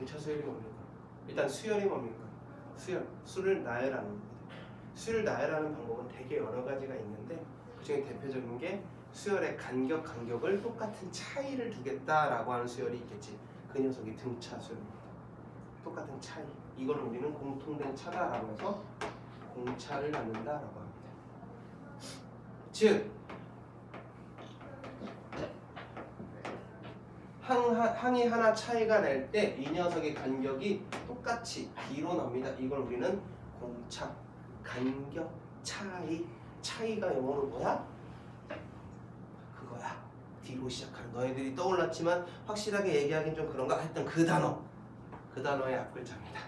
등차 수열이 뭡니까? 일단 수열이 뭡니까? 수열, 수를 나열하는 겁니다. 수를 나열하는 방법은 되게 여러 가지가 있는데 그중에 대표적인 게 수열의 간격을 똑같은 차이를 두겠다라고 하는 수열이 있겠지. 그 녀석이 등차 수열입니다. 똑같은 차이. 이걸 우리는 공통된 차다라고 해서 공차를 갖는다라고 합니다. 즉 항이 하나 차이가 날 때 이 녀석의 간격이 똑같이 B로 납니다. 이걸 우리는 공차, 간격, 차이. 차이가 영어로 뭐야? 그거야. D로 시작하는. 너희들이 떠올랐지만 확실하게 얘기하기는 좀 그런가? 하여튼 그 단어의 앞글자입니다.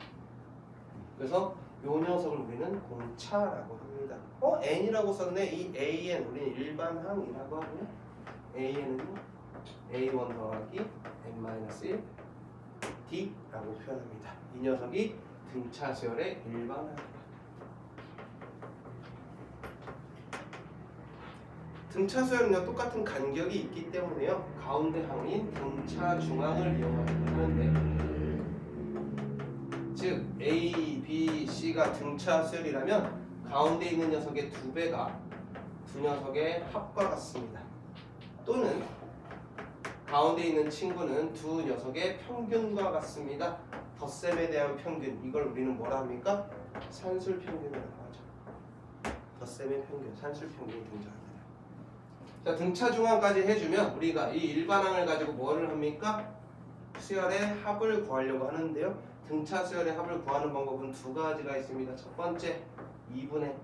그래서 요 녀석을 우리는 공차라고 합니다. N이라고 썼네. 이 AN 우리는 일반항이라고 하고요. AN은요 A1 더하기 N-1 D라고 표현합니다. 이 녀석이 등차 수열의 일반항입니다. 등차 수열은요 똑같은 간격이 있기 때문에요 가운데 항인 등차 중앙을 이용하기도 하는데, 즉 A, B, C가 등차 수열이라면 가운데 있는 녀석의 2배가 두 녀석의 합과 같습니다. 또는 가운데 있는 친구는 두 녀석의 평균과 같습니다. 덧셈에 대한 평균, 이걸 우리는 뭐라 합니까? 산술평균이라고 하죠. 덧셈의 평균, 산술평균이 등장합니다. 자, 등차 중앙까지 해주면 우리가 이 일반항을 가지고 뭐를 합니까? 수열의 합을 구하려고 하는데요. 등차 수열의 합을 구하는 방법은 두 가지가 있습니다. 첫 번째, 2분의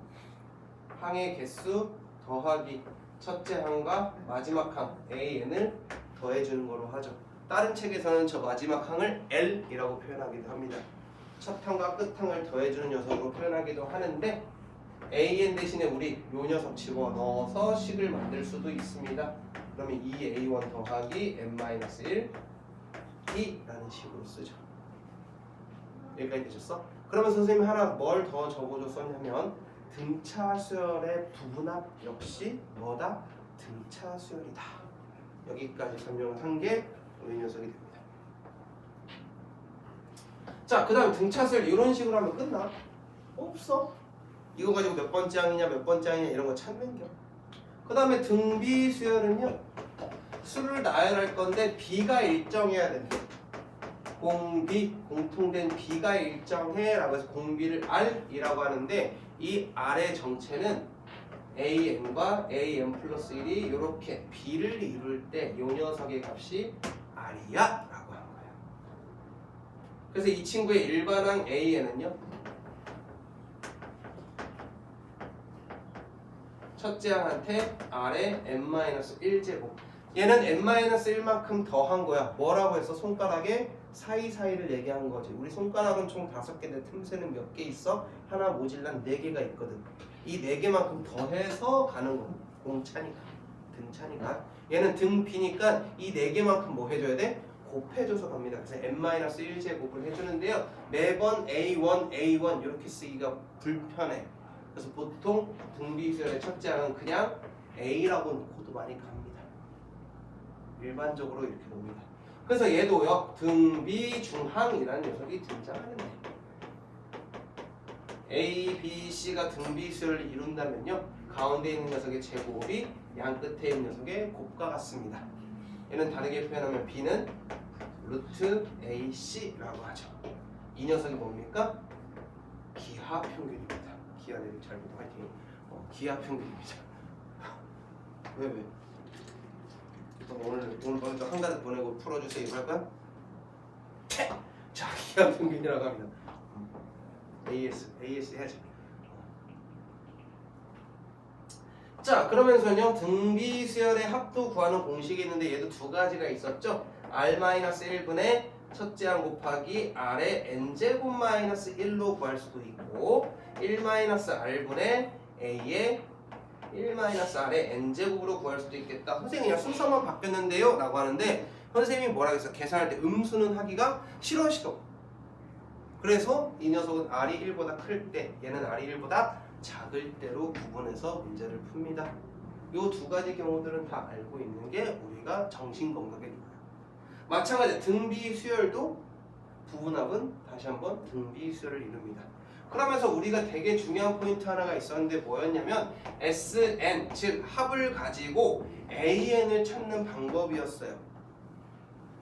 항의 개수 더하기 첫째 항과 마지막 항 AN을 더해주는 거로 하죠. 다른 책에서는 저 마지막 항을 L이라고 표현하기도 합니다. 첫 항과 끝 항을 더해주는 녀석으로 표현하기도 하는데 AN 대신에 우리 요 녀석 집어넣어서 식을 만들 수도 있습니다. 그러면 2A1 더하기 N-1 D라는 식으로 쓰죠. 여기까지 되셨어? 그러면 선생님이 하나 뭘 더 적어줬었냐면 등차 수열의 부분합 역시 뭐다? 등차 수열이다. 여기까지 설명을 한 게 이 녀석이 됩니다. 자, 그 다음 등차 수열 이런 식으로 하면 끝나? 없어. 이거 가지고 몇 번째 항이냐 몇 번째 항이냐 이런 거 찾는 겨. 그 다음에 등비 수열은요 수를 나열할 건데 B가 일정해야 된다. 공비, 공통된 B가 일정해 라고 해서 공비를 R이라고 하는데 이 R의 정체는 AN과 AN 플러스 1이 이렇게 B를 이룰 때 이 녀석의 값이 R이야 라고 하는 거예요. 그래서 이 친구의 일반항 AN은요 첫째 항한테 R의 N-1제곱, 얘는 N-1만큼 더한 거야. 뭐라고 해서 손가락에 사이사이를 얘기한 거지. 우리 손가락은 총 5개인데 틈새는 몇 개 있어? 하나 모질란 4개가 있거든. 이 4개만큼 더해서 가는 거. 공차니까, 등차니까. 얘는 등 B니까 이 4개만큼 뭐 해줘야 돼? 곱해줘서 갑니다. 그래서 N-1제곱을 해주는데요. 매번 A1 이렇게 쓰기가 불편해. 그래서 보통 등비수열의 첫째 항은 그냥 A라고 놓고도 많이 갑니다. 일반적으로 이렇게 놉니다. 그래서 얘도요 등비중항이라는 녀석이 등장하는데 A, B, C가 등비수열을 이룬다면요 가운데 있는 녀석의 제곱이 양 끝에 있는 녀석의 곱과 같습니다. 얘는 다르게 표현하면 B는 루트 AC라고 하죠. 이 녀석이 뭡니까? 기하평균입니다. 기하를 잘 보고 화이팅. 기하평균입니다. 왜? 오늘 먼저 한 가지 보내고 풀어주세요. 이거 할 거야? 자, 기하평균이라고 합니다. AS 해야지. 자, 그러면서요 등비수열의 합도 구하는 공식이 있는데 얘도 두 가지가 있었죠. R-1분의 첫째 항 곱하기 R의 N제곱-1로 구할 수도 있고 1-R분의 A의 1-R의 N제곱으로 구할 수도 있겠다. 선생님 그냥 순서만 바뀌었는데요 라고 하는데 선생님이 뭐라고 했어? 계산할 때 음수는 하기가 싫어. 그래서 이 녀석은 R이 1보다 클 때 얘는 R이 1보다 작을 때로 구분해서 문제를 풉니다. 이 두 가지 경우들은 다 알고 있는 게 우리가 정신건강에 좋아요. 마찬가지로 등비 수열도 부분합은 다시 한번 등비수열을 이룹니다. 그러면서 우리가 되게 중요한 포인트 하나가 있었는데 뭐였냐면 Sn, 즉 합을 가지고 AN을 찾는 방법이었어요.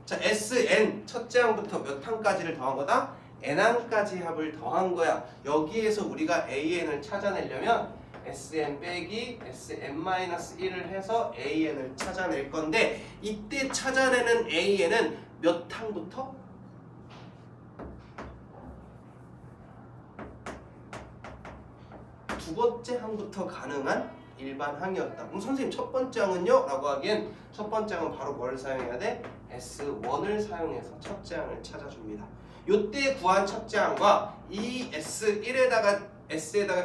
자, Sn 첫째 항부터 몇 항까지를 더한 거다? n항까지 합을 더한 거야. 여기에서 우리가 AN을 찾아내려면 Sn 빼기 Sn-1을 해서 AN을 찾아낼 건데 이때 찾아내는 AN은 몇 항부터? 두 번째 항부터 가능한 일반 항이었다. 그럼 선생님 첫 번째 항은요? 라고 하기엔 첫 번째 항은 바로 뭘 사용해야 돼? S1을 사용해서 첫째 항을 찾아줍니다. 요때 구한 첫째 항과 이 S에다가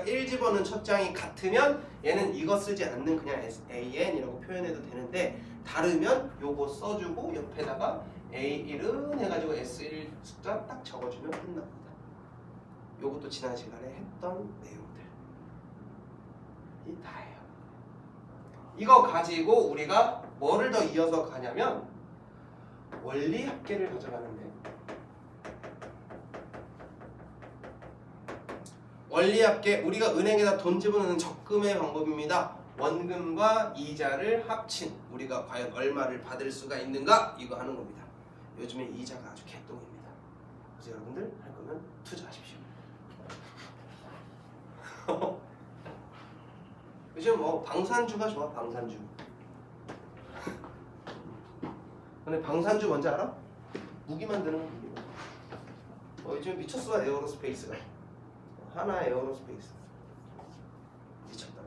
1 집어넣은 첫째 항이 같으면 얘는 이거 쓰지 않는 그냥 AN이라고 표현해도 되는데 다르면 요거 써주고 옆에다가 A1은 해가지고 S1 숫자 딱 적어주면 끝납니다. 요것도 지난 시간에 했던 내용들 이 다예요. 이거 가지고 우리가 뭐를 더 이어서 가냐면 원리합계를 가져가는데 원리합계 우리가 은행에다 돈 집어넣는 적금의 방법입니다. 원금과 이자를 합친 우리가 과연 얼마를 받을 수가 있는가 이거 하는 겁니다. 요즘에 이자가 아주 개똥입니다. 그래서 여러분들 할 거면 투자하십시오. 요즘 뭐 방산주가 좋아. 방산주. 근데 방산주 뭔지 알아? 무기 만드는 거. 요즘 미쳤어. 에어로스페이스가. 하나 에어로스페이스. 미쳤다.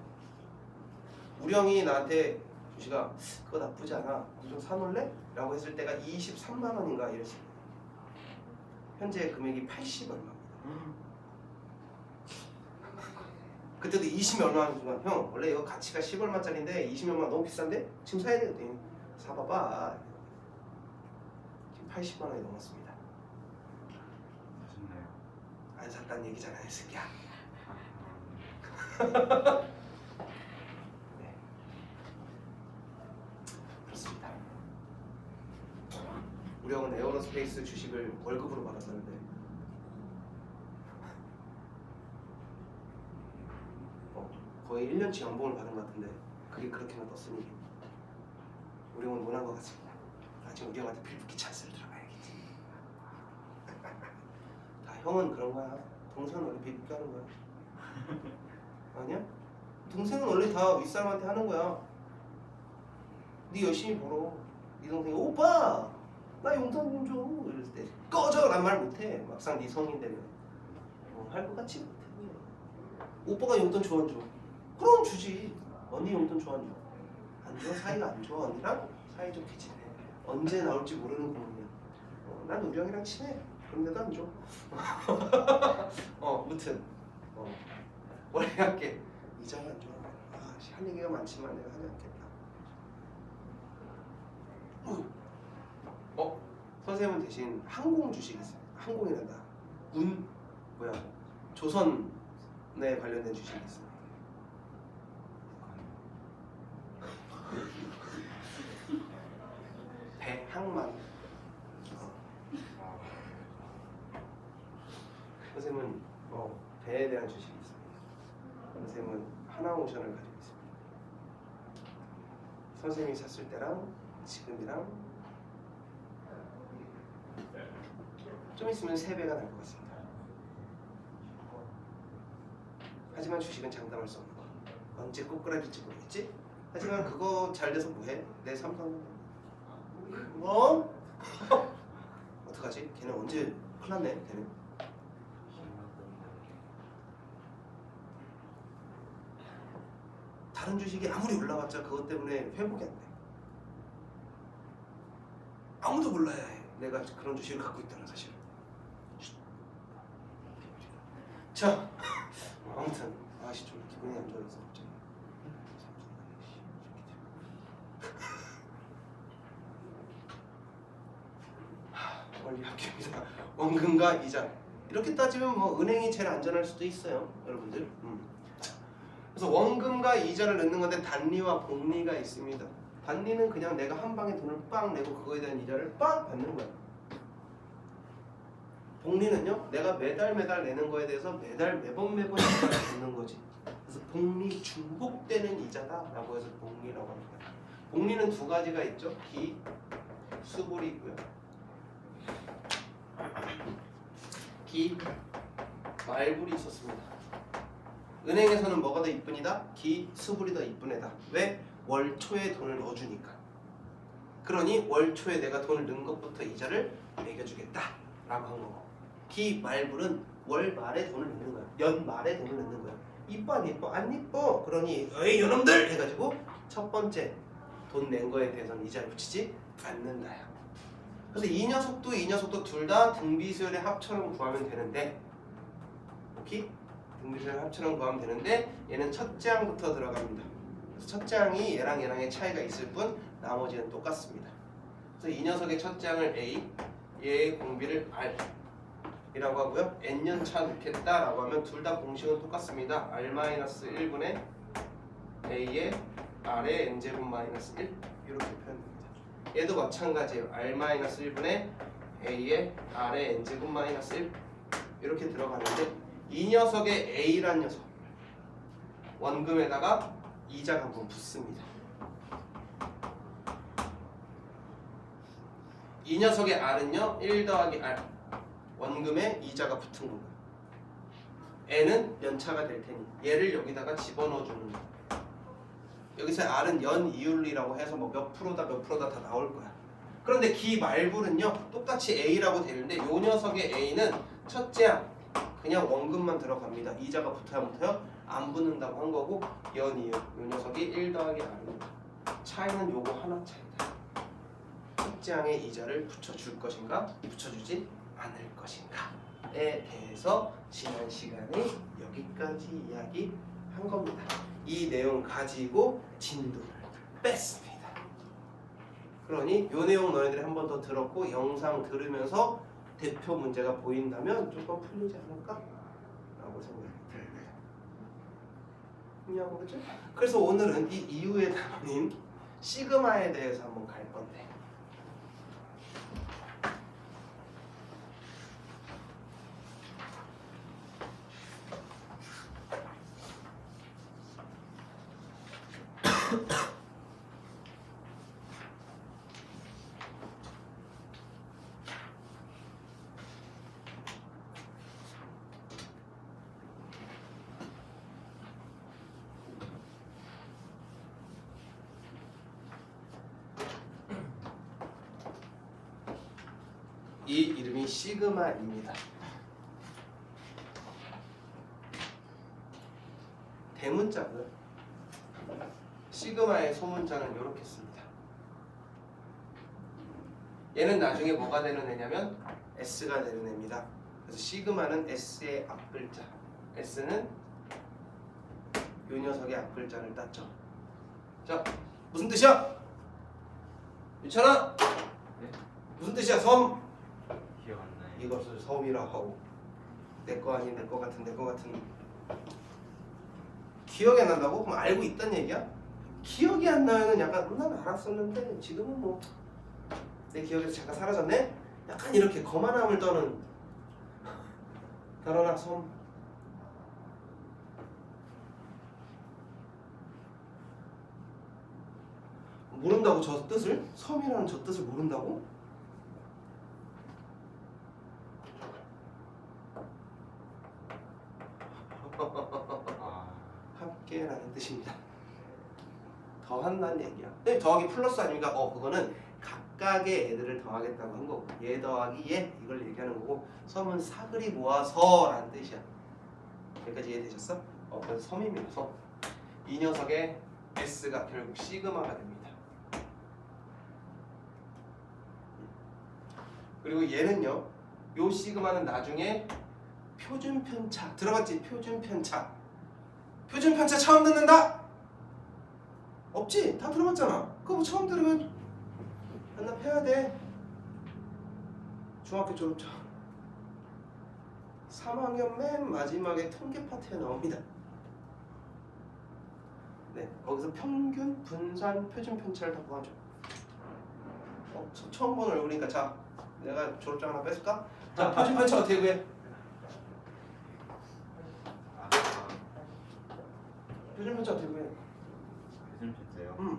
우리 형이 나한테 주식아 그거 나쁘지 않아. 좀 사놓을래? 라고 했을 때가 23만 원인가 이랬어. 현재 금액이 80 얼마입니다. 그때도 20이 얼마 하는 순간 형 원래 이거 가치가 10 얼마짜리인데 20몇만 너무 비싼데? 지금 사야 되거든. 사봐봐. 지금 80만 원이 넘었습니다. 아쉽네요. 안 샀다는 얘기잖아 이 새끼야. 네. 그렇습니다. 우리 형은 에어로스페이스 주식을 월급으로 받았었는데 거의 1년치 연봉을 받은 것 같은데 그게 그렇게나 떴으니 우리 형은 논한 것 같습니다. 나중에 우리 형한테 필붙기 찬스를 들어가야겠지. 다 형은 그런 거야. 동생은 원래 필붙기 하는 거야. 아니야? 동생은 원래 다 윗사람한테 하는 거야. 네 열심히 벌어. 네 동생이 오빠 나 용돈 좀 줘. 이럴 때 꺼져 란 말 못해. 막상 네 성인 되면 할 것 같지 못해. 오빠가 용돈 줘 안 줘? 그럼 주지. 언니 용돈 줘 안 줘? 안 줘. 사이가 안 좋아. 언니랑 사이좋게 지내. 언제 나올지 모르는 고민이야. 난 우리 형이랑 친해. 그런데도 안 줘. 무튼 원래 할게. 이자가 안 좋아. 할 얘기가 많지만 내가 하지 않겠다. 선생님은 대신 항공 주식이 있어요. 항공이란다. 조선에 관련된 주식이 있습니다. 배항만. 선생님은 배에 대한 주식이 있습니다. 선생님은 하나오션을 가지고 있습니다. 선생님이 샀을 때랑 지금이랑 좀 있으면 3배가 날 것 같습니다. 하지만 주식은 장담할 수 없는 거. 언제 꼬꾸라질지 모르겠지? 하지만 그거 잘 돼서 뭐해? 내 삼성 어떡하지? 걔는 언제 큰일 났네 걔는. 다른 주식이 아무리 올라봤자 그것 때문에 회복이 안 돼. 아무도 몰라야 해. 내가 그런 주식을 갖고 있다는 사실을. 자, 아무튼 좀 기분이 안 좋아서 갑자기. 원리합계입니다. 원금과 이자. 이렇게 따지면 뭐 은행이 제일 안전할 수도 있어요, 여러분들. 그래서 원금과 이자를 넣는 건데 단리와 복리가 있습니다. 단리는 그냥 내가 한 방에 돈을 빵 내고 그거에 대한 이자를 빵 받는 거야. 복리는요, 내가 매달 내는 거에 대해서 매번 이자를 붓는 거지. 그래서 복리 중복되는 이자다라고 해서 복리라고 합니다. 복리는 두 가지가 있죠. 기, 수불이 있고요. 기, 말불이 있었습니다. 은행에서는 뭐가 더 이쁜이다? 기, 수불이 더 이쁜 애다. 왜? 월 초에 돈을 넣어주니까. 그러니 월 초에 내가 돈을 넣은 것부터 이자를 매겨주겠다 라고 한 거고, 기, 말불은 월 말에 돈을 넣는 거야. 연 말에 돈을 넣는 거야. 이뻐 안 이뻐? 안 이뻐. 그러니 어이 요놈들 해가지고 첫 번째 돈 낸 거에 대해서는 이자를 붙이지 않는다요. 그래서 이 녀석도 둘 다 등비수열의 합처럼 구하면 되는데, 오케이? 등비수열의 합처럼 구하면 되는데 얘는 첫째 항부터 들어갑니다. 그래서 첫째 항이 얘랑의 차이가 있을 뿐 나머지는 똑같습니다. 그래서 이 녀석의 첫째 항을 A, 얘의 공비를 R 이라고 하고요. n년 차 넣겠다라고 하면 둘 다 공식은 똑같습니다. R-1분의 A의 R의 n제곱 마이너스 1 이렇게 표현됩니다. 얘도 마찬가지예요. R-1분의 A의 R의 n제곱 마이너스 1 이렇게 들어가는데, 이 녀석의 A란 녀석 원금에다가 이자가 한번 붙습니다. 이 녀석의 R은요 1 더하기 R 원금에 이자가 붙은 거고요. n은 연차가 될 테니 얘를 여기다가 집어넣어주는 거예요. 여기서 R은 연이율이라고 해서 뭐 몇 프로다 다 나올 거야. 그런데 기 말불은요 똑같이 A라고 되는데 요 녀석의 A는 첫째 항 그냥 원금만 들어갑니다. 이자가 붙어요? 안 붙는다고 한 거고, 연이율 요 녀석이 1 더하기 R입니다. 차이는 요거 하나 차이다. 첫째 항의 이자를 붙여줄 것인가 붙여주지 않을 것인가에 대해서 지난 시간에 여기까지 이야기한 겁니다. 이 내용 가지고 진도를 뺐습니다. 그러니 이 내용 너희들이 한 번 더 들었고 영상 들으면서 대표 문제가 보인다면 조금 풀리지 않을까? 라고 생각이 듭니다. 이해하고 그죠? 그래서 오늘은 이 이후의 단원인 시그마에 대해서 한번 갈 건데, 이 이름이 시그마입니다. 대문자고요. 시그마의 소문자는 이렇게 씁니다. 얘는 나중에 뭐가 되는 애냐면 S가 되는 애입니다. 그래서 시그마는 S의 앞글자, S는 이 녀석의 앞글자를 땄죠. 자, 무슨 뜻이야? 유찬아! 네? 무슨 뜻이야? 섬! 기억 안 나요. 이것을 섬이라 하고, 내 거 아닌 내 거 같은 기억이 안 난다고? 그럼 알고 있단 얘기야? 기억이 안 나면은 약간 난 알았었는데 지금은 뭐 내 기억에서 잠깐 사라졌네? 약간 이렇게 거만함을 떠는 단어나 섬. 모른다고 저 뜻을? 섬이라는 저 뜻을 모른다고? 합계라는 뜻입니다. 더한다는 얘기야. 근데 더하기 플러스 아닙니까? 그거는 각각의 애들을 더하겠다고 한 거고, 얘 더하기 얘 이걸 얘기하는 거고, 섬은 사글이 모아서라는 뜻이야. 여기까지 이해되셨어? 그래서 섬입니다. 섬. 이 녀석의 S가 결국 시그마가 됩니다. 그리고 얘는요, 요 시그마는 나중에 표준편차 들어갔지? 표준편차 처음 듣는다? 없지? 다 들어봤잖아. 그거 뭐 처음 들으면 반납해야 돼. 중학교 졸업자 3학년 맨 마지막에 통계 파트에 나옵니다. 네, 거기서 평균, 분산, 표준편차를 다 구하죠. 처음 본 얼굴이니까 자, 내가 졸업장 하나 뺏을까? 자, 표준 편차 어떻게 구해? 표준 편차 어떻게 구해? 표준 편차요?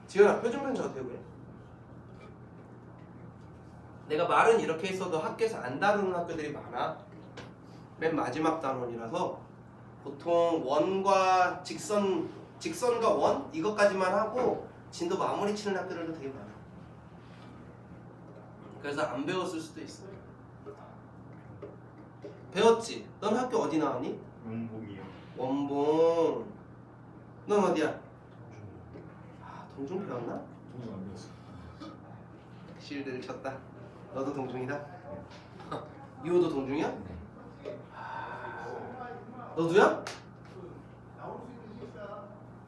지현아, 표준 편차 어떻게 구해? 내가 말은 이렇게 했어도 학교에서 안 다루는 학교들이 많아. 맨 마지막 단원이라서 보통 원과 직선과 원 이것까지만 하고 진도 마무리 치는 학교들도 되게 많아. 그래서 안 배웠을 수도 있어. 배웠지? 넌 학교 어디 나왔니? 원봉이요. 원봉. 넌 어디야? 아, 동중 배웠나? 동생 안 배웠어. 실드를 쳤다. 너도 동중이다? 유호도 동중이야? 너도야?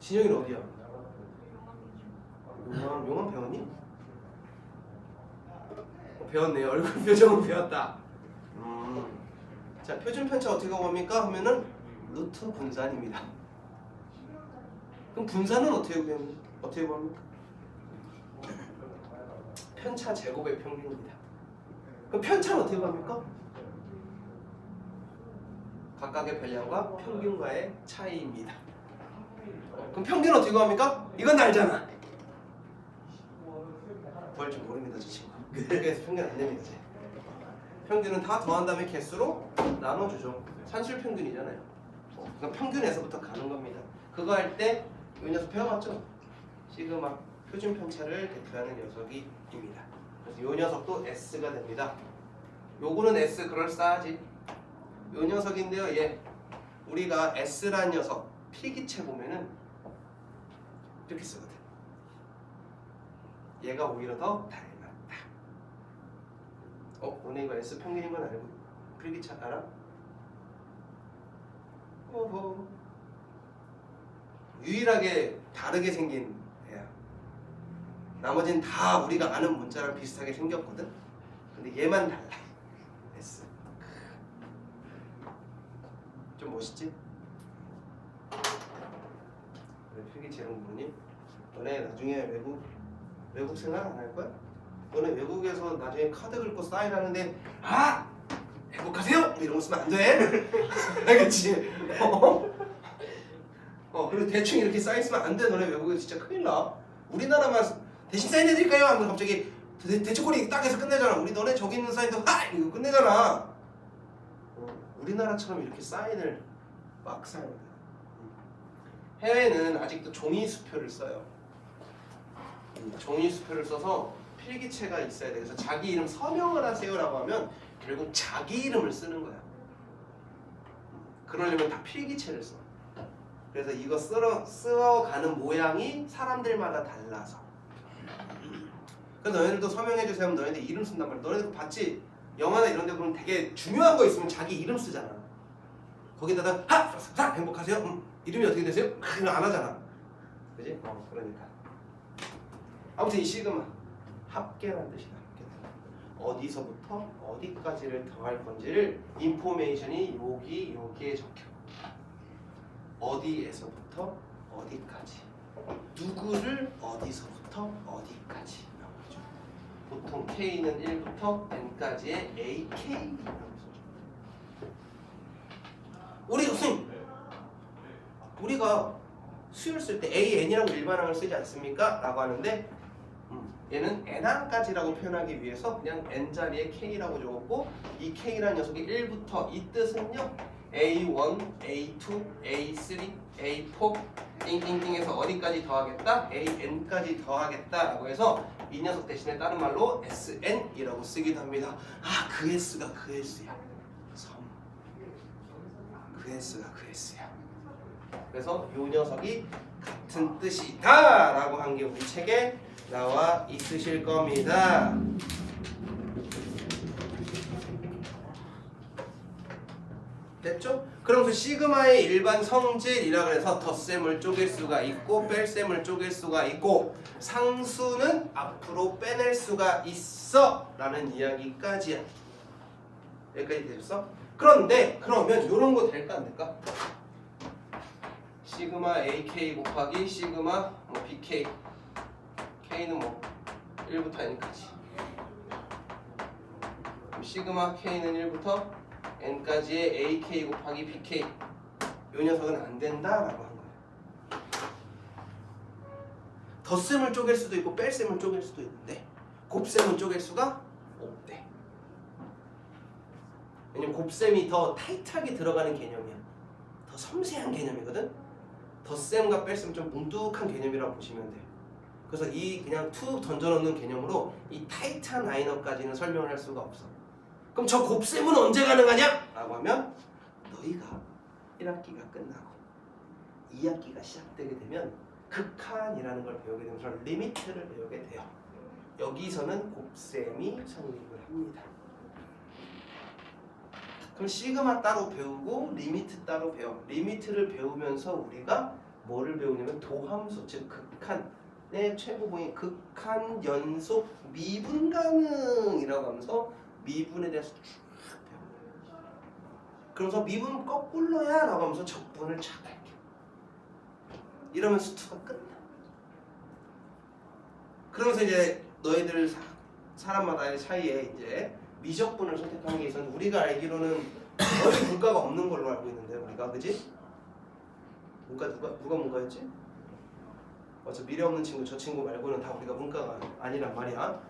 진영이는 어디야? 용암 배웠니? 배웠네. 얼굴 표정은 배웠다. 자, 표준 편차 어떻게 구합니까? 하면은 루트 분산입니다. 그럼 분산은 어떻게 구합니까? 편차 제곱의 평균입니다. 그럼 편차는 어떻게 구합니까? 각각의 별량과 평균과의 차이입니다. 그럼 평균 어떻게 구합니까? 이건 알잖아. 구할 줄 모릅니다, 저 친구. 그래서 평균 안 냅니다. 이제. 평균은 다 더한 다음에 개수로 나눠주죠. 산술 평균이잖아요. 그러니까 평균에서부터 가는 겁니다. 그거 할 때 이 녀석 배워봤죠? 시그마 표준 편차를 대표하는 녀석입니다. 그래서 이 녀석도 S가 됩니다. 요거는 S 그럴싸하지. 요 녀석인데요. 얘 우리가 S란 녀석 필기체 보면은 이렇게 쓰거든. 얘가 오히려 더 닮았다. 너네 이거 S 평균인 건 알고 필기체 알아? 오호. 유일하게 다르게 생긴 애야. 나머지는 다 우리가 아는 문자랑 비슷하게 생겼거든. 근데 얘만 달라. S. 좀 멋있지? 왜 필기체 이런 거 보니? 너네 나중에 외국 생활 안 할 거야? 너네 외국에서 나중에 카드 긁고 사인하는데 행복하세요! 이런 거 쓰면 안 돼. 알겠지? 그리고 대충 이렇게 사인 쓰면 안 돼. 너네 외국에 진짜 큰일 나. 우리나라만 대신 사인해드릴까요? 하면 갑자기 대처콜이 딱 해서 끝내잖아. 너네 저기 있는 사인도 이거 끝내잖아. 우리나라처럼 이렇게 사인을 막 사용해. 해외는 아직도 종이 수표를 써요. 종이 수표를 써서 필기체가 있어야 돼. 그래서 자기 이름 서명을 하세요라고 하면 결국 자기 이름을 쓰는 거야. 그러려면 다 필기체를 써. 그래서 이거 쓰어가는 모양이 사람들마다 달라서. 그래서 너희들도 서명해주세요 하면 너희들 이름 쓴단 말이야. 너희들 봤지? 영화나 이런 데 보면 되게 중요한 거 있으면 자기 이름 쓰잖아. 거기다가 행복하세요? 이름이 어떻게 되세요? 이거 안 하잖아. 그지? 그러니까. 아무튼 이 시그마 합계라는 뜻이다. 어디서부터 어디까지를 더할 건지를 인포메이션이 여기에 적혀. 어디에서부터 어디까지, 누구를 어디서부터 어디까지 나오죠. 보통 K는 1부터 N까지의 AK라고 써줘. 우리가 수열 쓸 때 AN이라고 일반항을 쓰지 않습니까? 라고 하는데 얘는 N항까지라고 표현하기 위해서 그냥 N자리에 K라고 적었고, 이 K라는 녀석이 1부터 이 뜻은요 A1, A2, A3, A4 띵띵띵해서 어디까지 더하겠다? AN까지 더하겠다라고 해서 이 녀석 대신에 다른 말로 SN이라고 쓰기도 합니다. 그 S가 그 S야. 그 S가 그 S야. 그래서 이 녀석이 같은 뜻이다 라고 한 게 우리 책에 나와 있으실 겁니다. 됐죠? 그러면서 시그마의 일반 성질이라고 해서 덧셈을 쪼갤 수가 있고 뺄셈을 쪼갤 수가 있고 상수는 앞으로 빼낼 수가 있어 라는 이야기까지야. 여기까지 되셨어? 그런데 그러면 이런 거 될까 안 될까? 시그마 AK 곱하기 시그마 BK K는 뭐 1부터 N까지. 시그마 K는 1부터 N까지의 AK 곱하기 BK. 요 녀석은 안 된다라고 한 거예요. 덧셈을 쪼갤 수도 있고 뺄셈을 쪼갤 수도 있는데 곱셈은 쪼갤 수가 없대. 왜냐면 곱셈이 더 타이트하게 들어가는 개념이야. 더 섬세한 개념이거든. 덧셈과 뺄셈 좀 뭉툭한 개념이라고 보시면 돼. 그래서 이 그냥 툭 던져놓는 개념으로 이 타이트한 라인업까지는 설명을 할 수가 없어. 그럼 저 곱셈은 언제 가능하냐? 라고 하면 너희가 1학기가 끝나고 2학기가 시작되게 되면 극한이라는 걸 배우게 되면서 리미트를 배우게 돼요. 여기서는 곱셈이 성립을 합니다. 그럼 시그마 따로 배우고 리미트 따로 배워. 리미트를 배우면서 우리가 뭐를 배우냐면 도함수, 즉 극한의 최고봉인 극한 연속 미분 가능이라고 하면서 미분에 대해서 쭉 배워요. 그러면서 미분 거꾸로야 라고 하면서 적분을 쫙 할게. 이러면 수투가 끝나. 그러면서 이제 너희들 사람마다의 차이에 이제 미적분을 선택하는 게 있었는데 우리가 알기로는 거의 문과가 없는 걸로 알고 있는데 우리가 그지? 문과 누가 문과였지? 맞아, 미래 없는 친구 저 친구 말고는 다 우리가 문과가 아니란 말이야.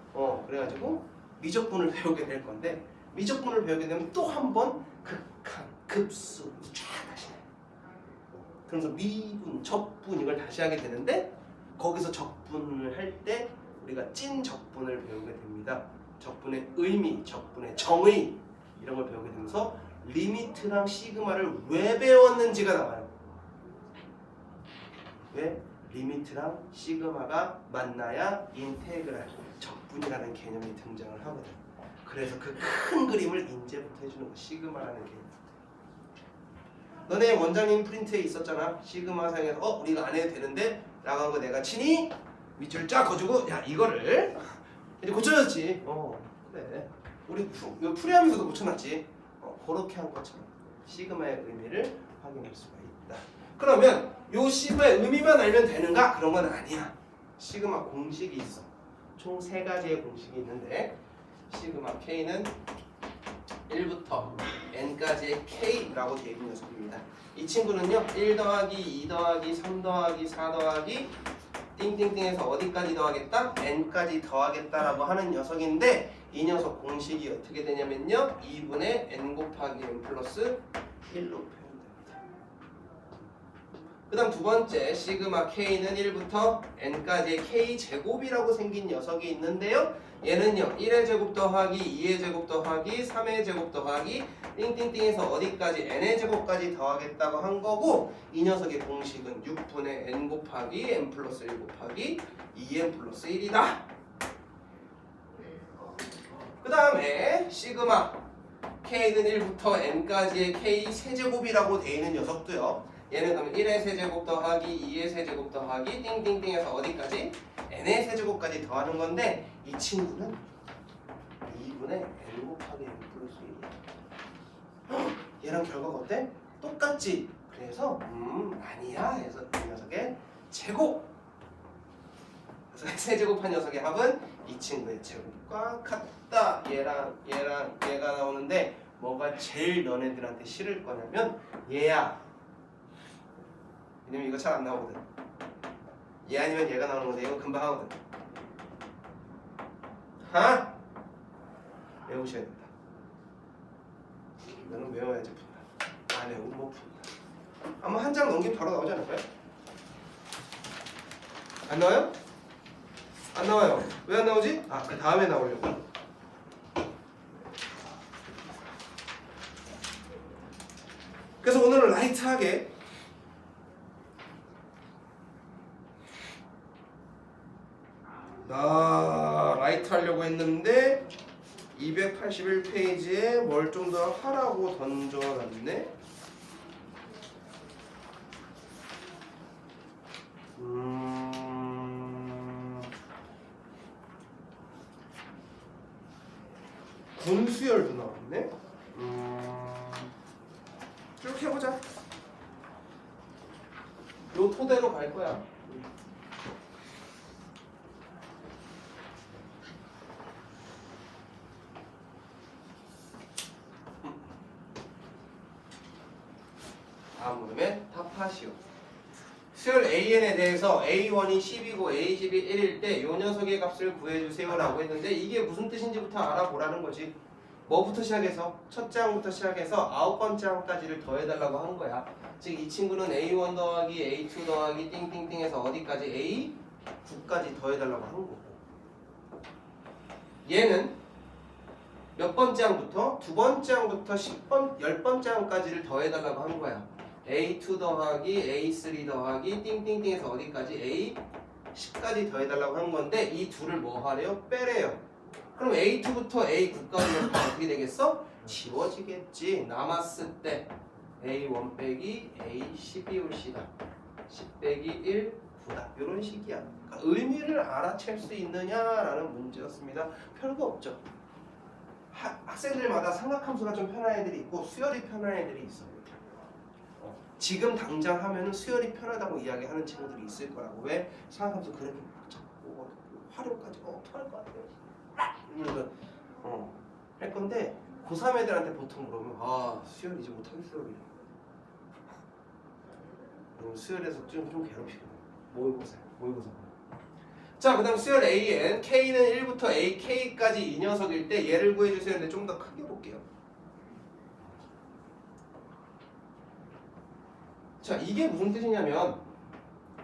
그래가지고 미적분을 배우게 될 건데 미적분을 배우게 되면 또 한 번 극한, 급수 쫙 다시 해. 그러면서 미분, 적분 이걸 다시 하게 되는데 거기서 적분을 할 때 우리가 찐 적분을 배우게 됩니다. 적분의 의미, 적분의 정의 이런 걸 배우게 되면서 리미트랑 시그마를 왜 배웠는지가 나와요. 왜? 리미트랑 시그마가 만나야 인테그랄, 적분이라는 개념이 등장을 하거든. 그래서 그 큰 그림을 인제부터 해주는 거, 시그마라는 개념. 너네 원장님 프린트에 있었잖아. 시그마 사용해서 우리가 안 해도 되는데 라고 한 거 내가 친히 밑줄 쫙 거주고 야 이거를 이제 고쳐졌지. 그래. 우리 이거 풀이하면서도 고쳐놨지. 그렇게 한 것처럼 시그마의 의미를 확인할 수가 있다. 그러면 요 시그마의 의미만 알면 되는가? 그런 건 아니야. 시그마 공식이 있어. 총 3가지의 공식이 있는데 시그마 K는 1부터 N까지의 K라고 되어 있는 녀석입니다. 이 친구는요 1 더하기 2 더하기 3 더하기 4 더하기 띵띵띵에서 어디까지 더하겠다? N까지 더하겠다라고 하는 녀석인데 이 녀석 공식이 어떻게 되냐면요 2분의 N 곱하기 N 플러스 1로 표현됩니다. 그 다음 두 번째 시그마 K는 1부터 N까지의 K제곱이라고 생긴 녀석이 있는데요 얘는요 1의 제곱 더하기 2의 제곱 더하기 3의 제곱 더하기 띵띵띵에서 어디까지 N의 제곱까지 더하겠다고 한 거고 이 녀석의 공식은 6분의 N 곱하기 N 플러스 1 곱하기 2N 플러스 1이다. 그 다음에 시그마 K는 1부터 N까지의 K 세제곱이라고 되어 있는 녀석도요 얘는 그러면 1의 세제곱 더하기 2의 세제곱 더하기 띵띵띵에서 어디까지? N의 세제곱까지 더하는 건데 이 친구는 2분의 N 곱하기 N 플러스 1이야. 얘랑 결과가 어때? 똑같지? 그래서 아니야 해서 이 녀석의 제곱. 그래서 세제곱한 녀석의 합은 이 친구의 제곱과 같다. 얘랑 얘가 나오는데 뭐가 제일 너네들한테 싫을 거냐면 얘야. 왜냐면 이거 잘 안 나오거든. 얘 아니면 얘가 나오는 건데 이거 금방 하거든. 외우셔야 된다. 너는 외워야지 푼다. 안 외우면 못 푼다. 아마 한 장 넘기면 바로 나오지 않을까요? 안 나와요? 안 나와요. 왜 안 나오지? 그 다음에 나오려고. 그래서 오늘은 라이트하게 라이트 하려고 했는데 281페이지에 뭘 좀 더 하라고 던져놨네. 분수열도 나왔네. 쭉 해보자. 요 토대로 갈 거야. 다음 물음에 답하시오. 수열 AN에 대해서 A1이 10이고 A10이 1일 때 요 녀석의 값을 구해주세요 라고 했는데 이게 무슨 뜻인지부터 알아보라는 거지. 뭐부터 시작해서? 첫 장부터 시작해서 9번째 항까지를 더해달라고 하는 거야. 즉 이 친구는 A1 더하기 A2 더하기 띵띵띵 해서 어디까지? A9까지 더해달라고 하는 거고, 얘는 몇 번째 항부터? 두 번째 항부터 10번째 항까지를 더해달라고 하는 거야. A2 더하기 A3 더하기 띵띵띵 해서 어디까지? A10까지 더해달라고 하는 건데 이 둘을 뭐 하래요? 빼래요. 그럼 A2부터 A9까지는 어떻게 되겠어? 지워지겠지. 남았을 때 A1 빼기 A12 올시다. 10 빼기 1 9다. 이런 식이야. 그러니까 의미를 알아챌 수 있느냐라는 문제였습니다. 별거 없죠. 학생들마다 삼각함수가 좀 편한 애들이 있고 수열이 편한 애들이 있어요. 지금 당장 하면은 수열이 편하다고 이야기하는 친구들이 있을 거라고. 왜? 삼각함수 그래프 잡고 활용까지 어떡할 것 같아요. 이러면서 할 건데 고3 애들한테 보통 그러면 수열 이제 못하겠어요. 수열에서 좀 괴롭히고 모의고사. 자, 그 다음 수열 AN K는 1부터 AK까지 이 녀석일 때 얘를 구해주세요. 근데 좀 더 크게 볼게요. 자, 이게 무슨 뜻이냐면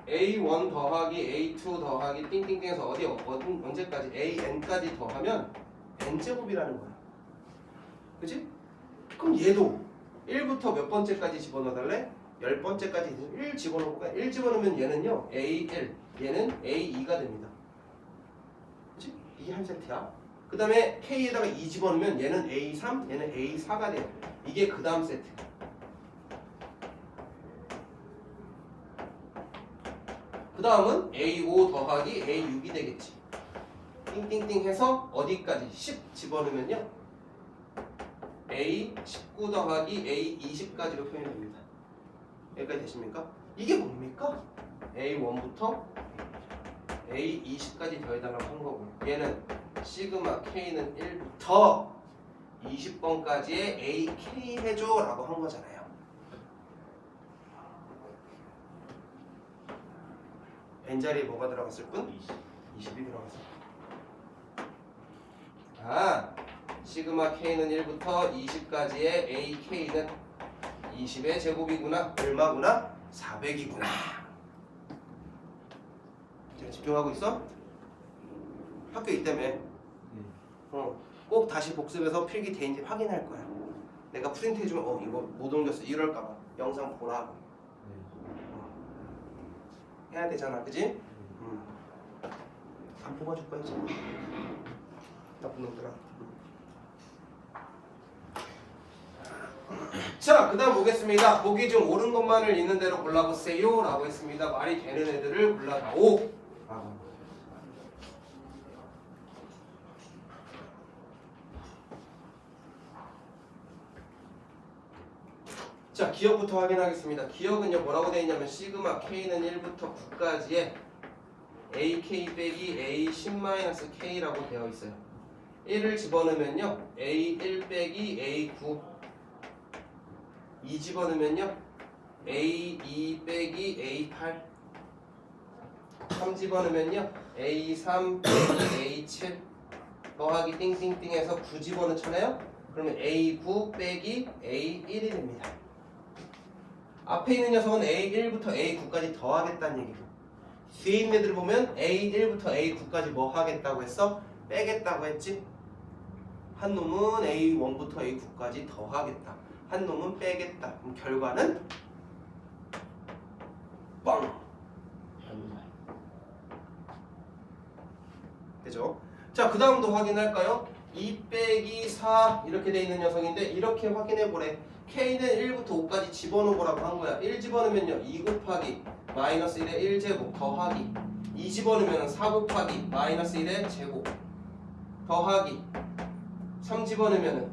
A1 더하기 A2 더하기 띵띵띵에서 언제까지? AN까지 더하면 N제곱이라는 거야. 그치? 그럼 얘도 1부터 몇 번째까지 집어넣어달래? 10번째까지 1 집어넣을까? 1 집어넣으면 얘는요 A1, 얘는 A2가 됩니다. 그치? 이게 한 세트야. 그 다음에 K에다가 2 집어넣으면 얘는 A3, 얘는 A4가 돼요. 이게 그 다음 세트. 그 다음은 A5 더하기 A6이 되겠지. 띵띵띵 해서 어디까지? 10 집어넣으면요 A19 더하기 A20까지로 표현됩니다. 여기까지 되십니까? 이게 뭡니까? A1부터 A20까지 더해달라고 한 거고, 얘는 시그마 K는 1부터 20번까지의 AK 해줘 라고 한 거잖아요. N자리에 뭐가 들어갔을 뿐? 20이 들어갔을 뿐. 시그마 K는 1부터 20까지의 AK는 20의 제곱이구나. 얼마구나? 400이구나. 집중하고 있어? 학교 있다며. 꼭 다시 복습해서 필기 돼있는지 확인할 거야. 내가 프린트 해주면 이거 못 옮겼어 이럴까봐 영상 보라고. 해야 되잖아, 그지? 안 뽑아줄 거야 이제. 나쁜 놈들아. 자, 그 다음 보겠습니다. 보기 중 옳은 것만을 있는 대로 골라보세요 라고 했습니다. 말이 되는 애들을 골라다오. 자, 기억부터 확인하겠습니다. 기억은요 뭐라고 되어 있냐면 시그마 K는 1부터 9까지의 AK 빼기 A10-K라고 되어 있어요. 1을 집어넣으면요 A1 빼기 A9, 2 집어넣으면요 A2 빼기 A8, 3 집어넣으면요 A3 빼기 A7 더하기 띵띵띵 해서 9 집어넣잖아요. 그러면 A9 빼기 A1이 됩니다. 앞에 있는 녀석은 A1부터 A9까지 더하겠다는 얘기고, 뒤에 있는 애들을 보면 A1부터 A9까지 뭐 하겠다고 했어? 빼겠다고 했지? 한 놈은 A1부터 A9까지 더하겠다. 한 놈은 빼겠다. 그럼 결과는 빵! 되죠? 자, 그 다음도 확인할까요? 2 빼기 4 이렇게 돼 있는 녀석인데 이렇게 확인해 보래. K는 1부터 5까지 집어넣으라고 한 거야. 1 집어넣으면요 2 곱하기 마이너스 1의 1제곱 더하기 2 집어넣으면 4 곱하기 마이너스 1의 제곱 더하기 3 집어넣으면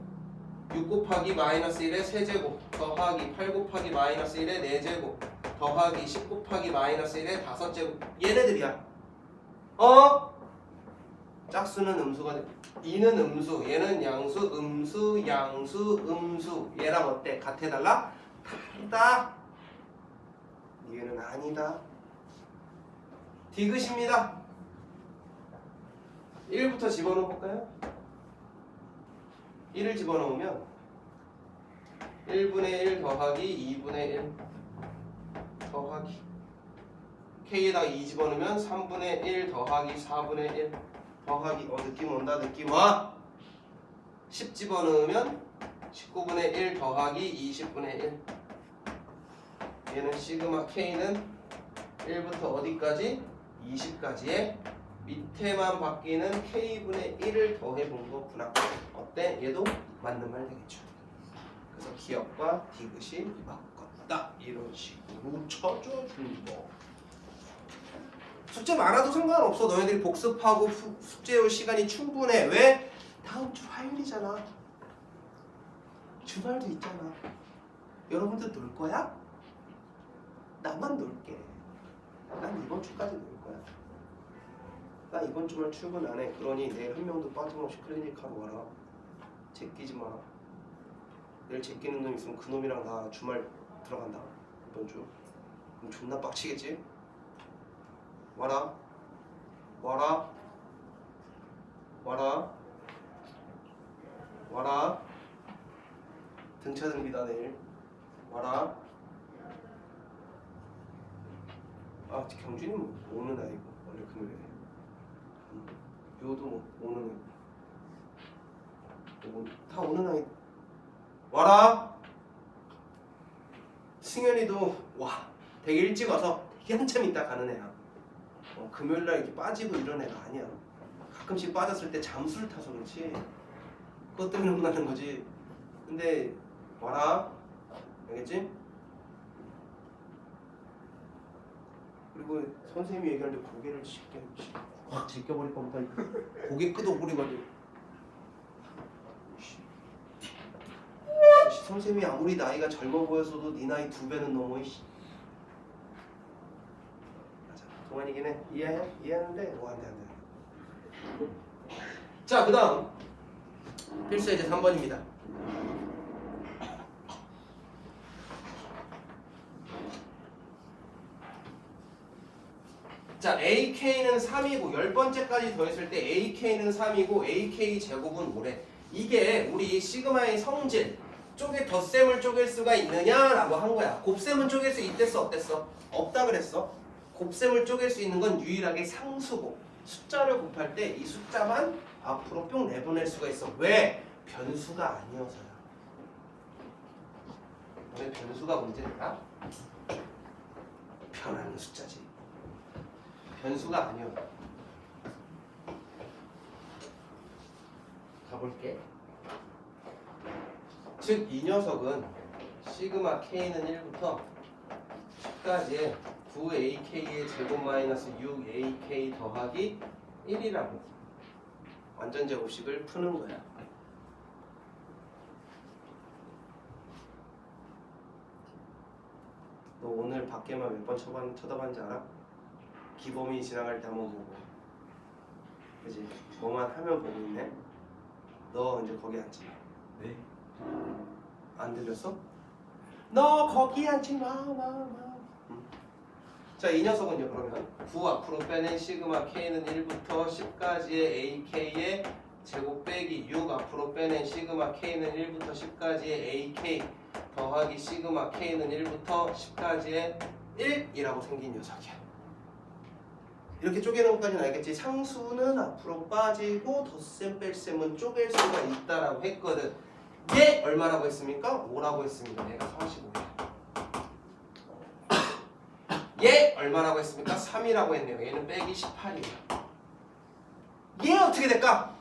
6 곱하기 마이너스 1의 세제곱 더하기 8 곱하기 마이너스 1의 4제곱 더하기 10 곱하기 마이너스 1의 5제곱. 얘네들이야. 짝수는 음수가 돼. 이는 음수, 얘는 양수, 음수, 양수, 음수. 얘랑 어때? 같아달라? 다르다. 얘는 아니다. 디귿입니다. 1부터 집어넣어 볼까요? 1을 집어넣으면 1분의 1 더하기 2분의 1 더하기 K에다가 2 집어넣으면 3분의 1 더하기 4분의 1 더하기 느낌 온다 느낌 와. 10 집어넣으면 19분의 1 더하기 20분의 1 얘는 시그마 K는 1부터 어디까지? 20까지의 밑에만 바뀌는 K분의 1을 더해본 거구나. 어때? 얘도 맞는 말 되겠죠. 그래서 기억과 디귿이 바꿨다. 이런 식으로 쳐줘준 거. 숙제 많아도 상관없어. 너희들이 복습하고 숙제할 시간이 충분해. 왜? 다음 주 화요일이잖아. 주말도 있잖아. 여러분들 놀 거야? 나만 놀게. 난 이번 주까지 놀 거야. 나 이번 주말 출근 안 해. 그러니 내일 한 명도 빠짐없이 클리닉하러 와라. 제끼지 마. 내일 제끼는 놈 있으면 그 놈이랑 나 주말 들어간다. 이번 주. 그럼 존나 빡치겠지? 와라. 와라. 와라. 와라. 등차 등비다 내일. 와라. 아 경준이 뭐 오는 아이고 원래 금요일에. 요도 오는 아이고. 다 오는 아이. 와라. 승현이도 와 되게 일찍 와서 되게 한참 있다 가는 애야. 금요일날 이렇게 빠지고 이런 애가 아니야. 가끔씩 빠졌을 때 잠수를 타서 그렇지. 그것 때문에 혼나는 거지. 근데 와라. 알겠지? 그리고 선생님이 얘기하는데 고개를 확 제껴버릴 겁니다. 고개 끄덕거리가지고. 선생님이 아무리 나이가 젊어 보여서도 네 나이 2배는 넘어. 맞아. 동안이긴 해. 이해해? 이해하는데 안 돼. 자, 그 다음 필수 예제 3번입니다. 자, AK는 3이고 10번째까지 더했을 때 AK는 3이고 AK 제곱은 5래. 이게 우리 시그마의 성질 쪽에 덧셈을 쪼갤 수가 있느냐라고 한 거야. 곱셈은 쪼갤 수 있댔어 없댔어? 없다 그랬어. 곱셈을 쪼갤 수 있는 건 유일하게 상수고 숫자를 곱할 때 이 숫자만 앞으로 뿅 내보낼 수가 있어. 왜? 변수가 아니어서야. 왜 변수가 문제일까? 변하는 숫자지. 변수가 아니야. 가볼게. 즉 이 녀석은 시그마 K는 1부터 10까지의 9AK의 제곱 마이너스 6AK 더하기 1이라고 완전 제곱식을 푸는 거야. 너 오늘 밖에만 몇 번 쳐다봤는지 알아? 기범이 지나갈 때 한번 보고, 그지? 뭐만 하면 보고 있네. 너 이제 거기 앉지 마. 네. 안 들렸어? 너 거기 앉지 마. 자, 이 녀석은요 그러면 9 앞으로 빼낸 시그마 K는 1부터 10까지의 AK의 제곱 빼기 6 앞으로 빼낸 시그마 K는 1부터 10까지의 AK 더하기 시그마 K는 1부터 10까지의 1이라고 생긴 녀석이야. 이렇게 쪼개는 것까지는 알겠지? 상수는 앞으로 빠지고 덧셈 뺄셈은 쪼갤 수가 있다라고 했거든. 얘 얼마라고 했습니까? 5라고 했습니다. 얘가 35야. 얘 얼마라고 했습니까? 3이라고 했네요. 얘는 빼기 18이에요. 얘 어떻게 될까?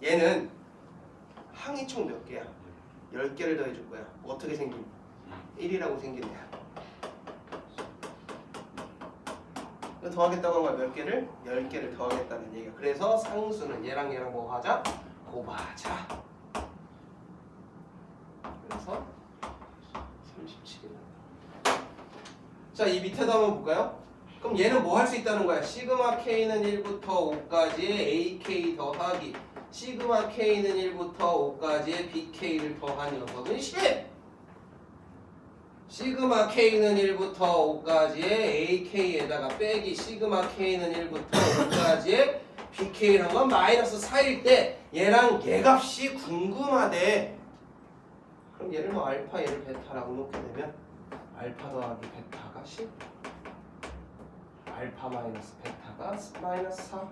얘는 항이 총 몇 개야? 10개를 더해줄 거야. 어떻게 생긴? 1이라고 생긴 애야. 더하겠다고 한 거야. 몇 개를? 10개를 더하겠다는 얘기야. 그래서 상수는 얘랑 얘랑 뭐 하자? 곱하자. 그래서 37이다. 자, 이 밑에도 한번 볼까요? 그럼 얘는 뭐 할 수 있다는 거야? 시그마 K는 1부터 5까지의 AK 더하기 시그마 K는 1부터 5까지의 BK를 더한 녀석은 10! 시그마 K는 1부터 5까지의 AK에다가 빼기 시그마 K는 1부터 5까지의 BK라는 건 마이너스 4일 때 얘랑 얘 값이 궁금하대. 그럼 얘를 뭐 알파 얘를 베타라고 놓게 되면 알파 더하기 베타가 10, 알파 마이너스 베타가 마이너스 4.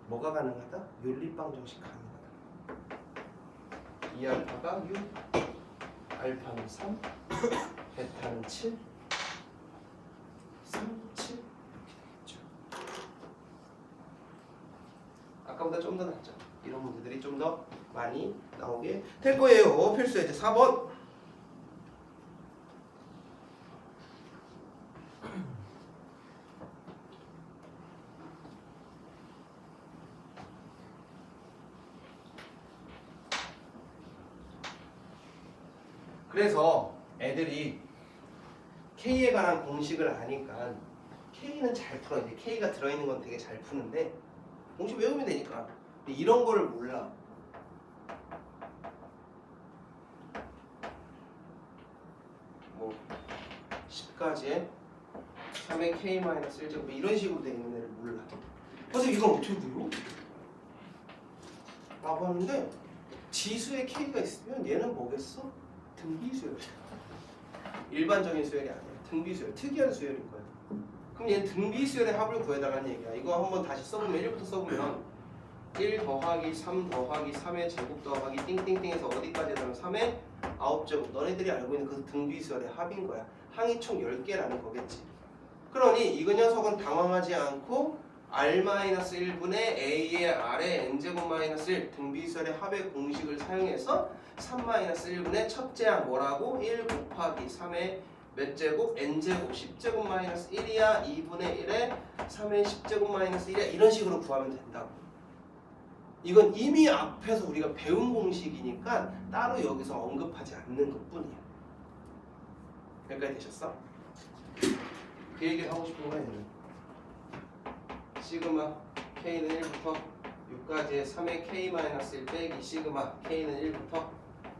뭐가 가능하다? 윤리방 정식 가능하다. 2알파가 6, 알파는 3, 베타는 7, 3, 7 이렇게 되겠죠. 아까보다 좀 더 낫죠. 이런 문제들이 좀 더 많이 나오게 될 거예요. 필수 예제 4번. 그래서 애들이 K에 관한 공식을 아니까 K는 잘 풀어. 이제 K가 들어있는 건 되게 잘 푸는데 공식 외우면 되니까. 근데 이런 거를 몰라. 뭐 10까지의 3의 K-1제곱 이런 식으로 되어 있는 애를 몰라. 그래서 이건 어떻게 불러? 라고 하는데 지수에 K가 있으면 얘는 뭐겠어? 등비수열. 일반적인 수열이 아니야. 등비수열. 특이한 수열인 거야. 그럼 얘는 등비수열의 합을 구해달라는 얘기야. 이거 한번 다시 써보면 1부터 써보면 1 더하기 3 더하기 3의 제곱 더하기 띵띵띵에서 어디까지 해달라면 3의 9제곱. 너네들이 알고 있는 그 등비수열의 합인 거야. 항이 총 10개라는 거겠지. 그러니 이 녀석은 당황하지 않고 R-1분의 A의 R의 N제곱-1 등비수열의 합의 공식을 사용해서 3-1분의 첫째 항 뭐라고? 1 곱하기 3의 몇 제곱? N제곱 10제곱-1이야 2분의 1에 3의 10제곱-1이야 이런 식으로 구하면 된다고. 이건 이미 앞에서 우리가 배운 공식이니까 따로 여기서 언급하지 않는 것뿐이야. 여기까지 되셨어? 그 얘기를 하고 싶은 거야. 시그마 K는 1부터 6까지의 3의 K-1 빼기 시그마 K는 1부터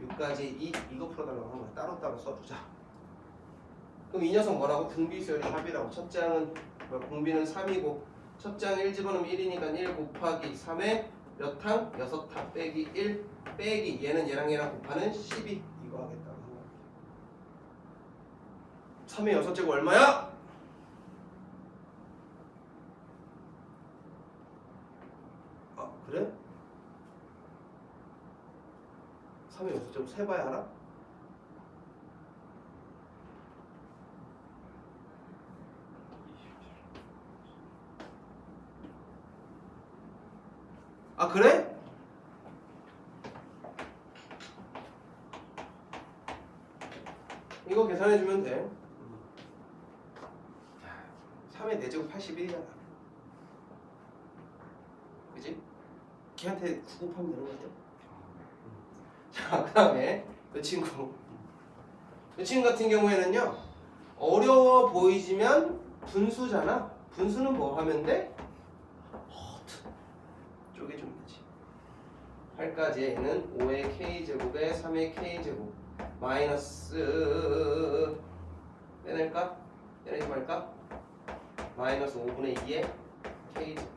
6까지 2 이거 풀어달라고 한 거야. 따로따로 써주자. 그럼 이 녀석 뭐라고? 등비수열의 합이라고. 첫째 항은 공비는 3이고 첫째 항 1 집어넣으면 1이니까 1 곱하기 3의 몇 항? 6항 빼기 1 빼기 얘는 얘랑 얘랑 곱하는 12 이거 하겠다고 한 거야. 3의 6제곱 얼마야? 그래? 3의 6제곱 세봐야 알아? 아 그래? 이거 계산해주면 돼. 3의 4제곱 81이잖아. 그치? 걔한테 9 곱하면 되는 거죠. 자, 그 다음에 이 친구 같은 경우에는요 어려워 보이지만 분수잖아. 분수는 뭐 하면 돼? 쪼개주면 되지. 8까지 얘는 5의 K제곱에 3의 K제곱 마이너스 빼낼까? 빼내지 말까? 마이너스 5분의 2의 K제곱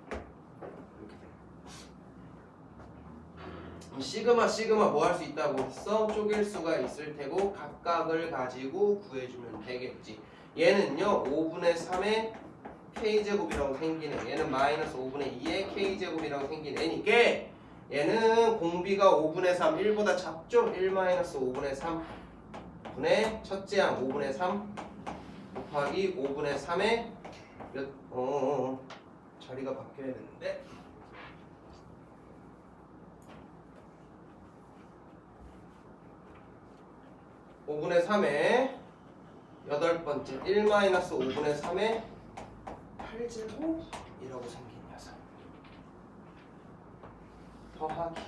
시그마 뭐 할 수 있다고 했어? 쪼갤 수가 있을 테고 각각을 가지고 구해주면 되겠지. 얘는요 5분의 3의 K제곱이라고 생기네. 얘는 마이너스 5분의 2의 K제곱이라고 생긴 애니까 얘는 공비가 5분의 3 1보다 작죠? 1 마이너스 5분의 3 분의 첫째 항 5분의 3 곱하기 5분의 3의 몇 자리가 바뀌어야 되는데 5분의 3의 8번째 1 마이너스 5분의 3의 8제곱이라고 생긴 녀석 더하기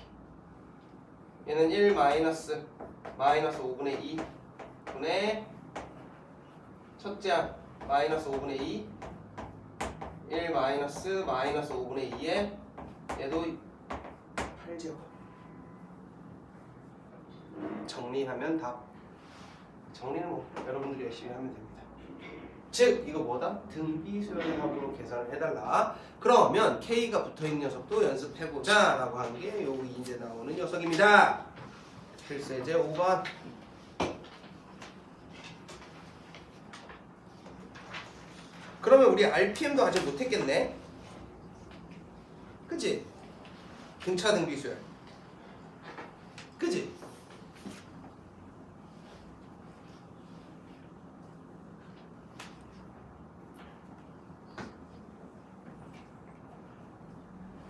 얘는 1 마이너스 5분의 2 분의 첫째 항 마이너스 5분의 2 1 마이너스 5분의 2에 얘도 8제곱 정리하면 답 정리는 뭐 여러분들이 열심히 하면 됩니다. 즉 이거 뭐다? 등비수열의 합으로 계산을 해달라. 그러면 K가 붙어있는 녀석도 연습해보자 라고 하는 게 요거 이제 나오는 녀석입니다. 필수예제 5번. 그러면 우리 RPM도 아직 못했겠네. 그치? 등차 등비수열. 그치?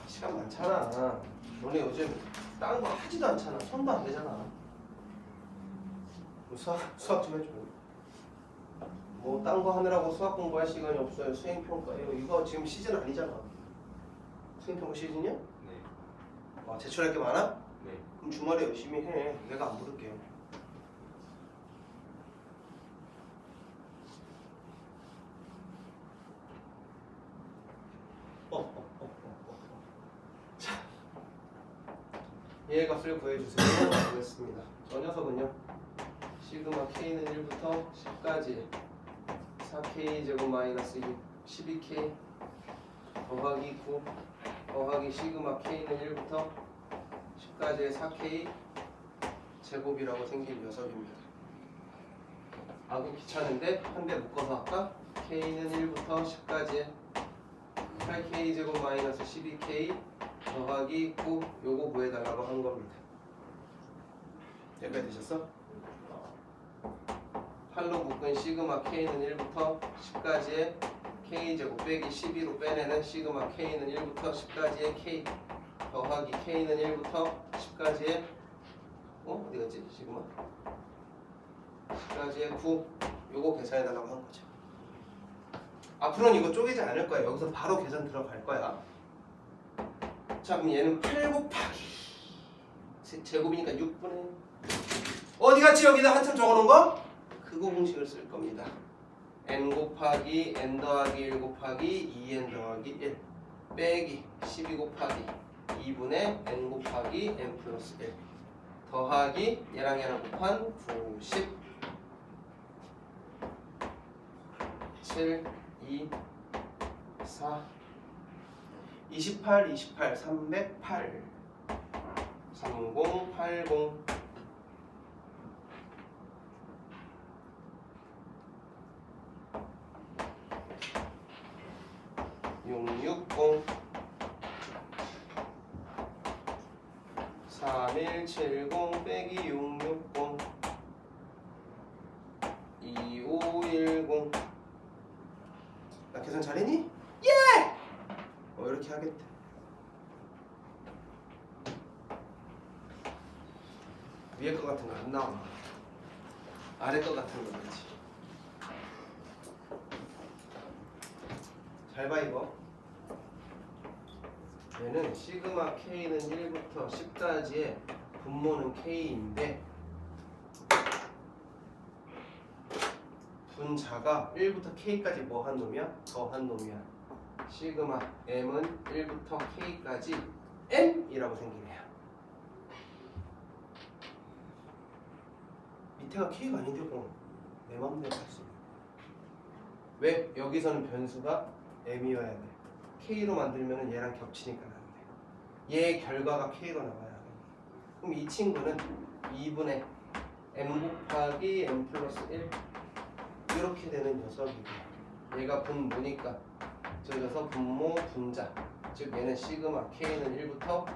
시간 많잖아. 너네 요즘 딴 거 하지도 않잖아. 손도 안 되잖아. 수학 좀 해줘. 뭐 딴 거 하느라고 수학 공부할 시간이 없어요. 수행평가예요. 이거 지금 시즌 아니잖아. 수행평가 시즌이야? 네. 와, 제출할 게 많아? 네. 그럼 주말에 열심히 해. 내가 안 부를게. 자, 얘의 값을 구해주세요. 알겠습니다. 저 녀석은요. 시그마 K는 1부터 10까지 4K 제곱 마이너스 12K 더하기 9 더하기 시그마 K는 1부터 10까지의 4K 제곱이라고 생긴 녀석입니다. 아구 귀찮은데 한 대 묶어서 할까? K는 1부터 10까지의 8K 제곱 마이너스 12K 더하기 9 요거 구해달라고 한 겁니다. 여기까지 되셨어? 8로 묶은 시그마 K는 1부터 10까지의 K제곱 빼기 12로 빼내는 시그마 K는 1부터 10까지의 K 더하기 K는 1부터 10까지의 어디 갔지? 시그마 10까지의 9 요거 계산해달라고 한 거죠. 앞으로는 이거 쪼개지 않을 거야. 여기서 바로 계산 들어갈 거야. 자, 그럼 얘는 8 곱하기 제곱이니까 6분의 어디 갔지? 여기다 한참 적어놓은 거? 그거 공식을 쓸 겁니다. n 곱하기 n 더하기 1 곱하기 2n 더하기 1 빼기 12 곱하기 2분의 n 곱하기 n 플러스 1 더하기 얘랑 곱한 90 7 2 4 28 28 308 3080 660 3170 빼기 660 2510 나 계산 잘했니? 예! 이렇게 하겠다. 위에 거 같은 거 안 나와. 아래 거 같은 거 그렇지. 잘 봐 이거. 얘는 시그마 K는 1부터 10까지의 분모는 K인데 분자가 1부터 K까지 뭐 한 놈이야? 더한 놈이야. 시그마 M은 1부터 K까지 M이라고 생긴 애야. 밑에가 K가 아닌데 뭐 내 맘대로 할 수 있는. 왜? 여기서는 변수가 M이어야 돼. K로 만들면 얘랑 겹치니까 안 돼. 얘의 결과가 K로 나와야 돼. 그럼 이 친구는 2분의 M 곱하기 M 플러스 1 이렇게 되는 녀석이고 얘가 분모니까 적어서 분모 분자 즉 얘는 시그마 K는 1부터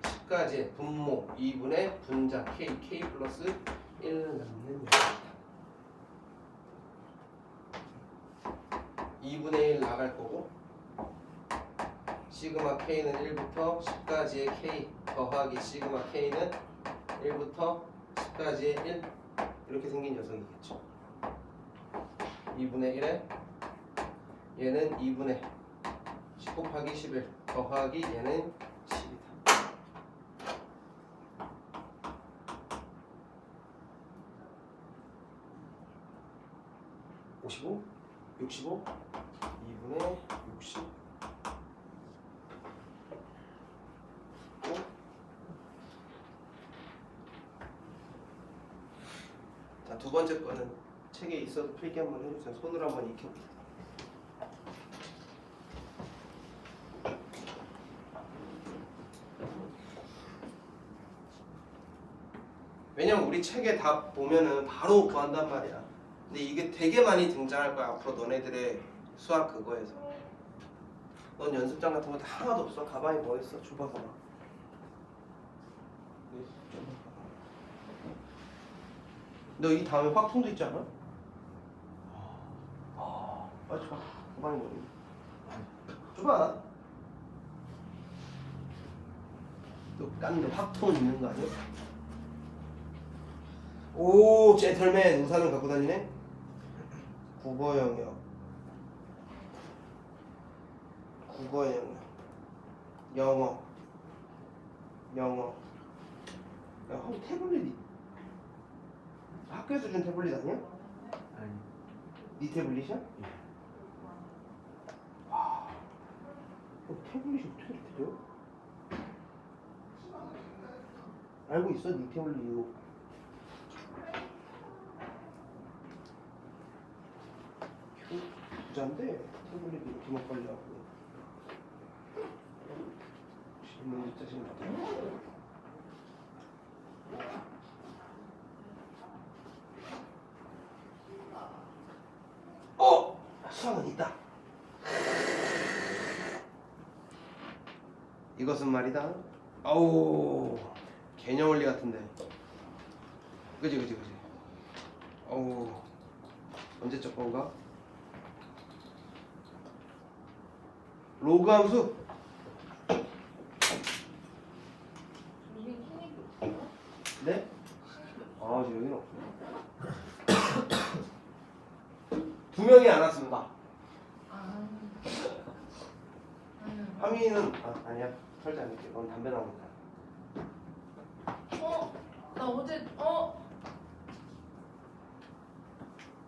10까지의 분모 2분의 분자 K 플러스 1을 남는 녀석이다. 2분의 1 나갈 거고 시그마 K는 1부터 10까지의 K 더하기 시그마 K는 1부터 10까지의 1 이렇게 생긴 녀석이겠죠. 2분의 1에 얘는 2분의 10 곱하기 11 더하기 얘는 10이다. 55 65 2분의 60 자, 두 두 번째 거는 책에 있어도 필기 한번 해주세요. 손으로 한번 익혀보세요. 왜냐면 우리 책에 답 보면은 바로 구한단 말이야. 근데 이게 되게 많이 등장할 거야 앞으로 너네들의 수학 그거에서. 넌 연습장 같은 거 다 하나도 없어? 가방에 뭐 있어? 줘봐 봐봐. 너 이 다음에 확통도 있지 않아? 빨리 줘봐. 가방에 뭐 있니? 줘봐. 또 깠는데 확통 있는 거 아니야? 오, 젠틀맨 우산을 갖고 다니네. 국어 영역, 국어 영역, 영어. 야, 혹 태블릿 학교에서 준 태블릿 아니야? 아니. 네 태블릿이야? 와, 태블릿이 어떻게 이렇게 돼요? 알고 있어? 네 태블릿 이거. 부자인데 태블릿 이렇게만 빨리 하고 질문 자신 같아요. 수학은 있다. 이것은 말이다. 아우 개념 원리 같은데. 그지. 어우 언제적 건가? 로그 함수. 선생님 신입이 없어요? 네? 신입이 없어요? 아 저 여기는 없어요. 두 명이 안 왔습니다. 아. 하민이는 아니야. 설지 않을게. 넌 담배 나온다. 나 어제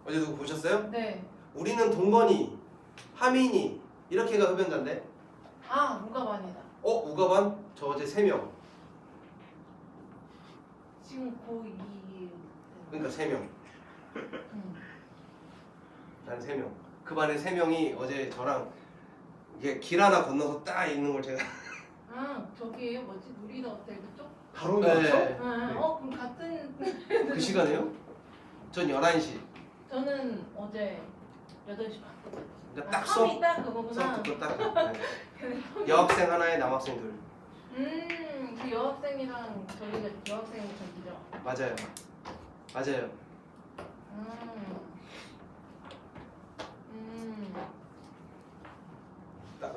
어제 누구 보셨어요? 네. 우리는 동건이, 하민이 이렇게가 흡연자인데. 무가반이다. 우가반? 저 어제 3명. 지금 고2. 그러니까 3명. 난 3명. 그 반에 3명이 어제 저랑 이게 길 하나 건너서 딱 있는 걸 제가 저기 뭐지 누리다 호텔 그쪽? 바로 네. 왔어? 그럼 같은. 그 시간에요? 전 11시. 저는 어제 8시 반. 그러니까 딱 밤이 딱 그거구나. 수업 듣고 딱. 여학생 하나에 남학생 둘. 그 여학생이랑 저희가 여학생이 저기죠. 맞아요. 딱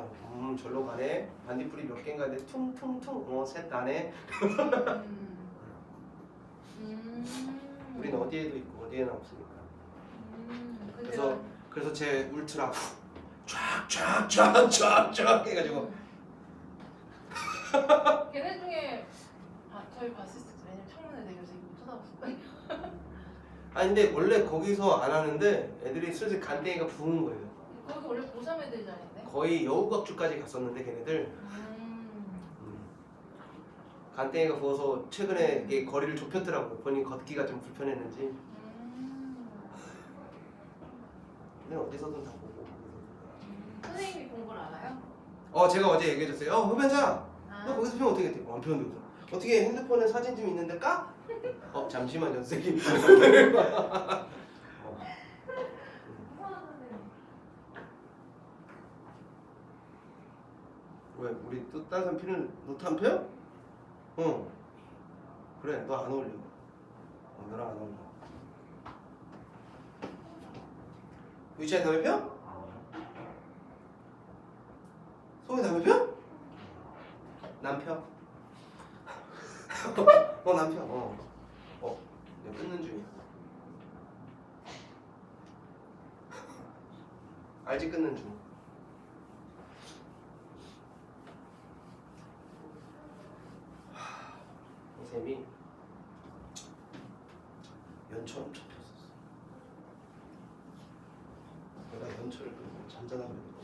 절로 가네. 반딧불이 몇 개인가 했는데 퉁퉁퉁 셋 나네. 우리는 어디에도 있고 어디에나 없으니까. 그래서 제 울트라 쫙쫙쫙쫙쫙 해가지고 걔네 중에 저희 봤을 때 왜냐면 창문에 내려서 이거 못 쳐다봤어요. 아니 근데 원래 거기서 안 하는데 애들이 슬슬 간땡이가 부은 거예요. 거기 원래 고3 애들 자리인데? 거의 여우각주까지 갔었는데 걔네들 간땡이가 부어서 최근에 이게 거리를 좁혔더라고. 본인 걷기가 좀 불편했는지. 근데 어디서든 다 보고. 선생님이 본 걸 알아요? 제가 어제 얘기해줬어요. 흡연자. 너 거기서 피면 어떻게 돼? 안 피웠는데 그래서 어떻게 핸드폰에 사진 좀 있는데 까? 잠시만요 선생님. 왜 우리 또 다른 사람 피는 너도 안 펴? 그래 너 안 어울려. 너랑 안 어울려. 유치한 담배 펴? 소희 담배 펴? 남 펴. 남 펴. 내가 끊는 중이야. 알지 끊는 중. 쌤이 연철 엄청 폈었어. 내가 연철을 끄고 잔잔하게 그러는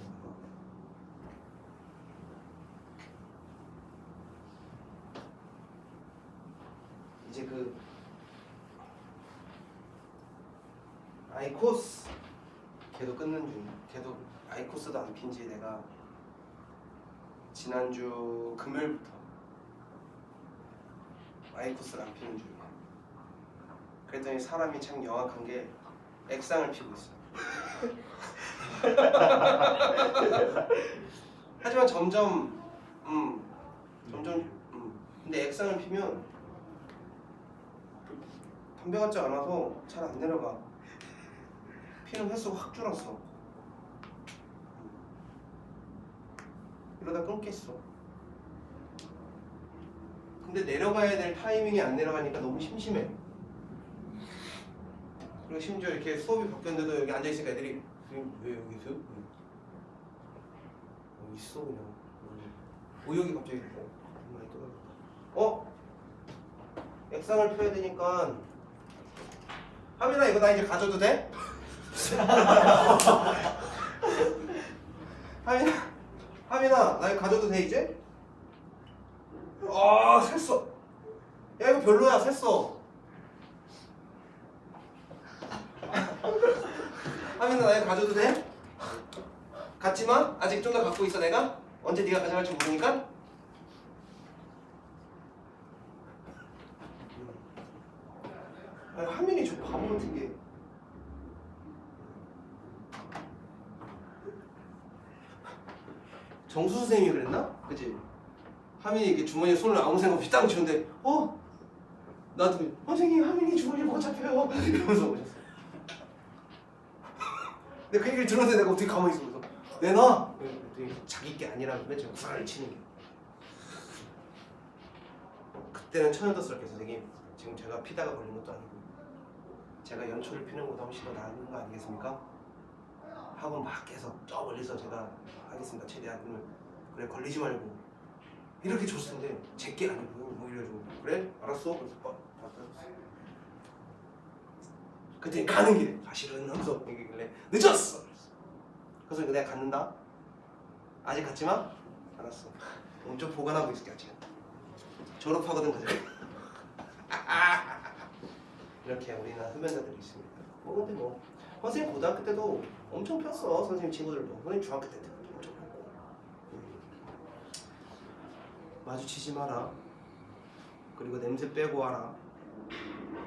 이제 아이코스 걔도 끊는 중. 걔도 아이코스도 안 핀지 내가 지난주 금요일부터 아이코스를 안 피는 중이야. 그랬더니 사람이 참 영악한 게 액상을 피고 있어. 하지만 점점 근데 액상을 피면 담배 같지 않아서 잘 안 내려가. 피는 횟수가 확 줄었어. 이러다 끊겠어. 근데 내려가야 될 타이밍이 안 내려가니까 너무 심심해. 그리고 심지어 이렇게 수업이 바뀌었는데도 여기 앉아있으니까 애들이 왜 여기 있어요? 있어 그냥. 여기 갑자기 액상을 펴야 되니까 하민아 이거 나 이제 가져도 돼? 하민아 나 이거 가져도 돼 이제? 샜어. 야 이거 별로야 샜어. 하민아 나 이거 가져도 돼? 갖지마? 아직 좀 더 갖고 있어 내가? 언제 네가 가져갈지 모르니까? 하민이 저 바보 같은 게 정수 선생님이 그랬나? 그치? 하민이 이렇게 주머니에 손을 아무 생각 없이 땅 쥐는데 나한테 선생님 하민이 주머니에 못 잡혀요 이러면서 오셨어. 근데 그 얘기를 들었는데 내가 어떻게 가만히 있어. 그래서 내놔! 자기 게 아니라면 맨 처음 구상을 치는 게. 그때는 천연덕스럽게 선생님 지금 제가 피다가 걸린 것도 아니고 제가 연초를 피는 것보다 훨씬 더 나은 거 아니겠습니까? 하고 막 계속 저 멀리서 제가 하겠습니다 최대한. 그래 걸리지 말고 이렇게 줬을 텐데 제게 아니고 뭐 이래가지고 그래? 알았어? 그래서 받았어. 그때 가는 길에 사실은 하면서 얘기길래 늦었어! 그래서 내가 갖는다? 아직 갖지 마? 알았어. 좀 보관하고 있을게 아직. 졸업하거든 그들. 이렇게 우리나라 흡연자들이 있습니다. 근데 선생님 고등학교 때도 엄청 폈어. 선생님 친구들도. 선생님 중학교 때도 엄청 폈고. 마주치지 마라. 그리고 냄새 빼고 와라.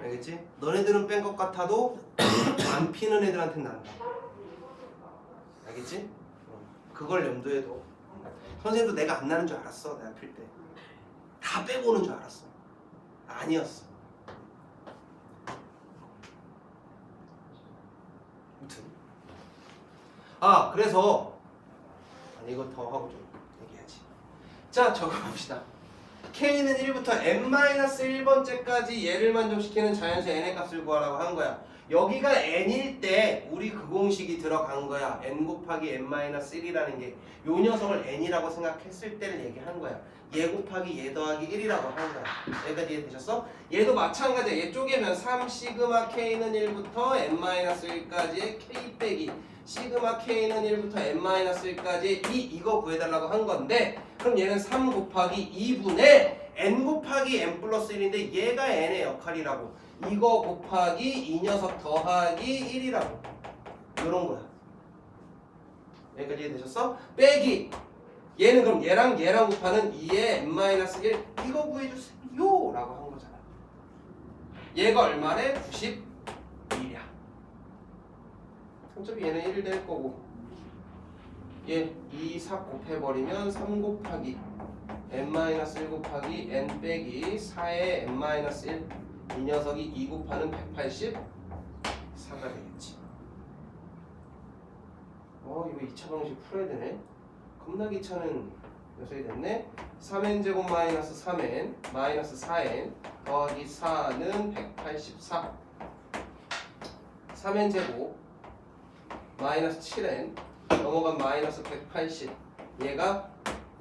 알겠지? 너네들은 뺀 것 같아도 안 피는 애들한테는 난다. 알겠지? 그걸 염두에 둬. 선생님도 내가 안 나는 줄 알았어. 내가 필 때. 다 빼고 오는 줄 알았어. 아니었어. 아무튼 그래서 이거 더 하고 좀 얘기해야지. 자 적어봅시다. K는 1부터 n-1번째까지 얘를 만족시키는 자연수 n의 값을 구하라고 한 거야. 여기가 n일 때 우리 그 공식이 들어간 거야. n 곱하기 n-1이라는 게 요 녀석을 n이라고 생각했을 때를 얘기한 거야. 얘 곱하기 얘 더하기 1이라고 한 거야. 여기까지 이해되셨어? 얘도 마찬가지야. 얘 쪼개면 3시그마 K는 1부터 n-1까지의 K 빼기 시그마 K는 1부터 n-1까지의 2 이거 구해달라고 한 건데 그럼 얘는 3 곱하기 2분의 n 곱하기 n 플러스 1인데 얘가 n의 역할이라고. 이거 곱하기 이 녀석 더하기 1이라고. 요런 거야. 여기까지 이해되셨어? 빼기 얘는 그럼 얘랑 곱하는 2의 n-1 이거 구해주세요 라고 한 거잖아. 얘가 얼마래? 91이야. 어차피 얘는 1 될 거고 얘 2, 4 곱해버리면 3 곱하기 n-1 곱하기 n 빼기 4의 n-1 이 녀석이 2 곱하는 184가 되겠지. 이거 2차 방식 풀어야 되네. 겁나 귀찮은 녀석이 됐네. 3n제곱 마이너스 3n 마이너스 4n 더하기 4는 184 3n제곱 마이너스 7n 넘어간 마이너스 180 얘가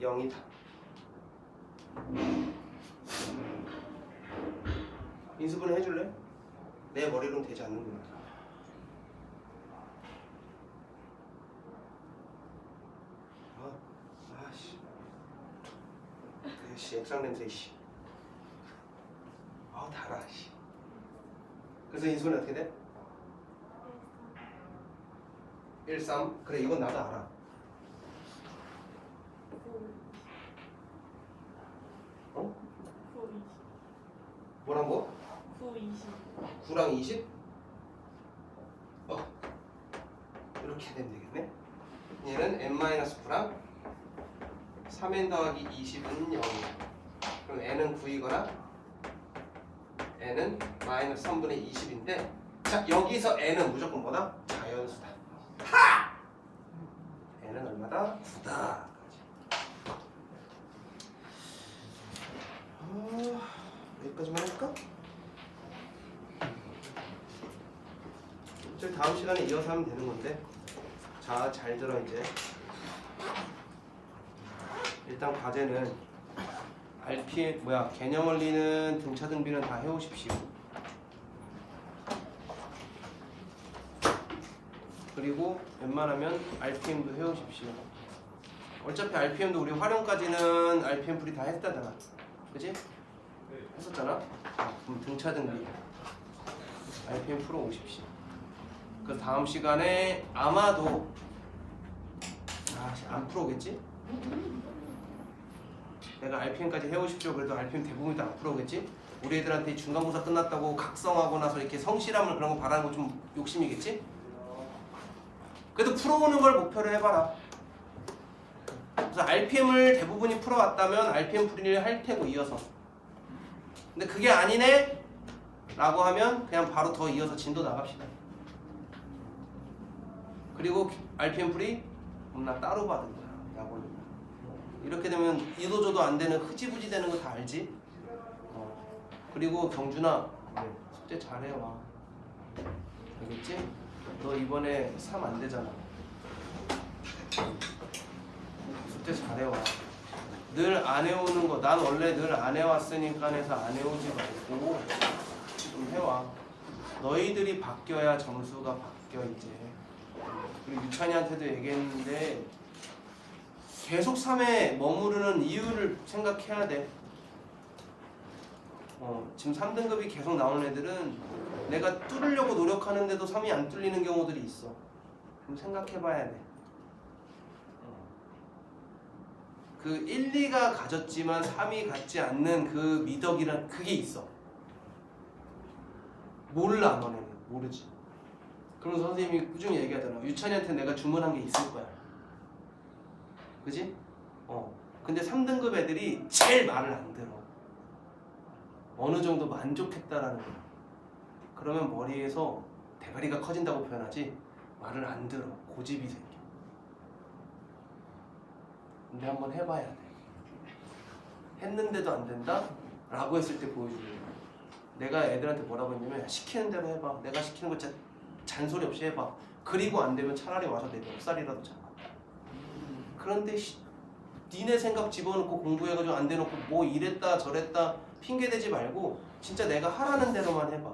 0이다. 인수분해 해줄래? 내 머리로는 되지 않는구나. 씨 액상 냄새 씨. 달아 씨. 그래서 인수분해 어떻게 돼? 13. 그래 이건 나도 알아. 어? 뭐라고? 9랑 20? 이렇게 되면 되겠네. 얘는 n-9랑 3n 더하기 20은 0이야. 그럼 n은 9이거나 n은 마이너스 3분의 20인데 자 여기서 n은 무조건 뭐다? 자연수다. 하! n은 얼마다? 9다. 여기까지만 할까? 저 다음 시간에 이어서 하면 되는 건데 자 잘 들어 이제 일단 과제는 RPM 개념 원리는 등차 등비는 다 해오십시오. 그리고 웬만하면 RPM도 해오십시오. 어차피 RPM도 우리 활용까지는 RPM 풀이 다 했다잖아. 그치? 했었잖아? 그럼 등차 등비 RPM 풀어 오십시오. 그 다음 시간에 아마도 안 풀어오겠지? 내가 RPM까지 해오십시오. 그래도 RPM 대부분 다 안 풀어오겠지? 우리 애들한테 중간고사 끝났다고 각성하고 나서 이렇게 성실함을 그런 거 바라는 거 좀 욕심이겠지? 그래도 풀어오는 걸 목표로 해봐라. 그래서 RPM을 대부분이 풀어왔다면 RPM 풀이를 할 테고 이어서 근데 그게 아니네? 라고 하면 그냥 바로 더 이어서 진도 나갑시다. 그리고 RPM 풀이 나 따로 받은 거야. 야구는. 이렇게 되면 이도저도 안 되는 흐지부지 되는 거 다 알지? 그리고 경준아 숙제 잘해 와. 알겠지? 너 이번에 3 안 되잖아. 숙제 잘해 와. 늘 안 해오는 거, 난 원래 늘 안 해왔으니까 해서 안 해오지 말고 좀 해와. 너희들이 바뀌어야 점수가 바뀌어 이제. 그리고 유찬이한테도 얘기했는데 계속 3에 머무르는 이유를 생각해야 돼. 지금 3등급이 계속 나오는 애들은 내가 뚫으려고 노력하는데도 3이 안 뚫리는 경우들이 있어. 그럼 생각해봐야 돼. 그 1, 2가 가졌지만 3이 갖지 않는 그 미덕이란 그게 있어. 몰라 너네는 모르지. 그러면서 선생님이 꾸준히 얘기하잖아. 유찬이한테 내가 주문한 게 있을 거야. 그지? 근데 3등급 애들이 제일 말을 안 들어. 어느 정도 만족했다라는 거야. 그러면 머리에서 대가리가 커진다고 표현하지 말을 안 들어. 고집이 생겨. 근데 한번 해봐야 돼. 했는데도 안 된다? 라고 했을 때 보여주는 거야. 내가 애들한테 뭐라고 했냐면 야, 시키는 대로 해봐. 내가 시키는 거 진짜 잔소리 없이 해봐. 그리고 안 되면 차라리 와서 내 멱살이라도 잡아. 그런데 니네 생각 집어넣고 공부해가지고 안 돼놓고 뭐 이랬다 저랬다 핑계대지 말고 진짜 내가 하라는 대로만 해봐.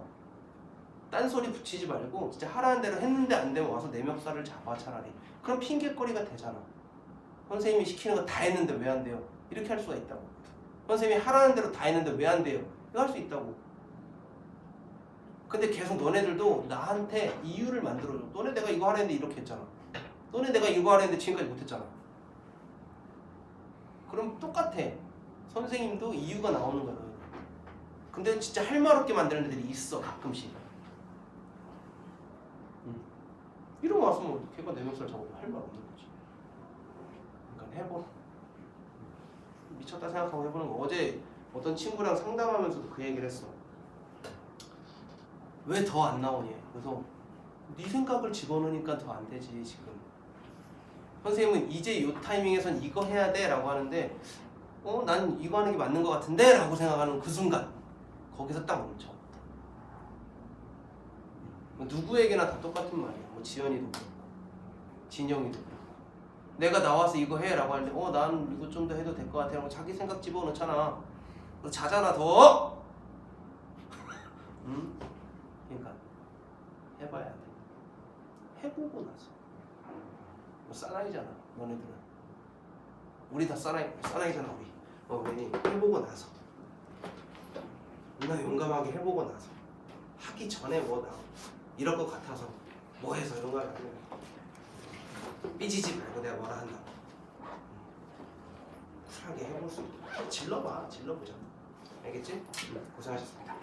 딴소리 붙이지 말고 진짜 하라는 대로 했는데 안 되면 와서 내 멱살을 잡아 차라리. 그럼 핑계거리가 되잖아. 선생님이 시키는 거 다 했는데 왜 안 돼요? 이렇게 할 수가 있다고. 선생님이 하라는 대로 다 했는데 왜 안 돼요? 이거 할 수 있다고. 근데 계속 너네들도 나한테 이유를 만들어줘. 너네 내가 이거 하랬는데 이렇게 했잖아. 너네 내가 이거 하랬는데 지금까지 못했잖아. 그럼 똑같아. 선생님도 이유가 나오는 거야. 근데 진짜 할 말 없게 만드는 애들이 있어 가끔씩. 이러고 왔으면 걔가 내 멱살 잡고 할 말 없는 거지. 그러니까 해보라. 미쳤다 생각하고 해보는 거. 어제 어떤 친구랑 상담하면서도 그 얘기를 했어. 왜 더 안 나오니? 그래서 네 생각을 집어넣으니까 더 안 되지 지금. 선생님은 이제 요 타이밍에선 이거 해야 돼 라고 하는데 난 이거 하는 게 맞는 것 같은데 라고 생각하는 그 순간 거기서 딱 멈춰. 누구에게나 다 똑같은 말이야. 뭐 지연이도 그렇고 진영이도 그렇고 내가 나와서 이거 해 라고 하는데 난 이거 좀 더 해도 될 것 같아 라고 자기 생각 집어넣잖아. 너 자잖아 더. 응? 그러니까 해봐야 돼. 해보고 나서. 사나이잖아 너네들은. 우리 다 사나이잖아 우리. 우리 해보고 나서 누나 용감하게 해보고 나서 하기 전에 뭐 나 이럴 것 같아서 뭐 해서 이런 거 하면 삐지지 말고 내가 뭐라 한다고. 쿨하게 해볼 수 있도록 질러봐. 질러보자. 알겠지? 고생하셨습니다.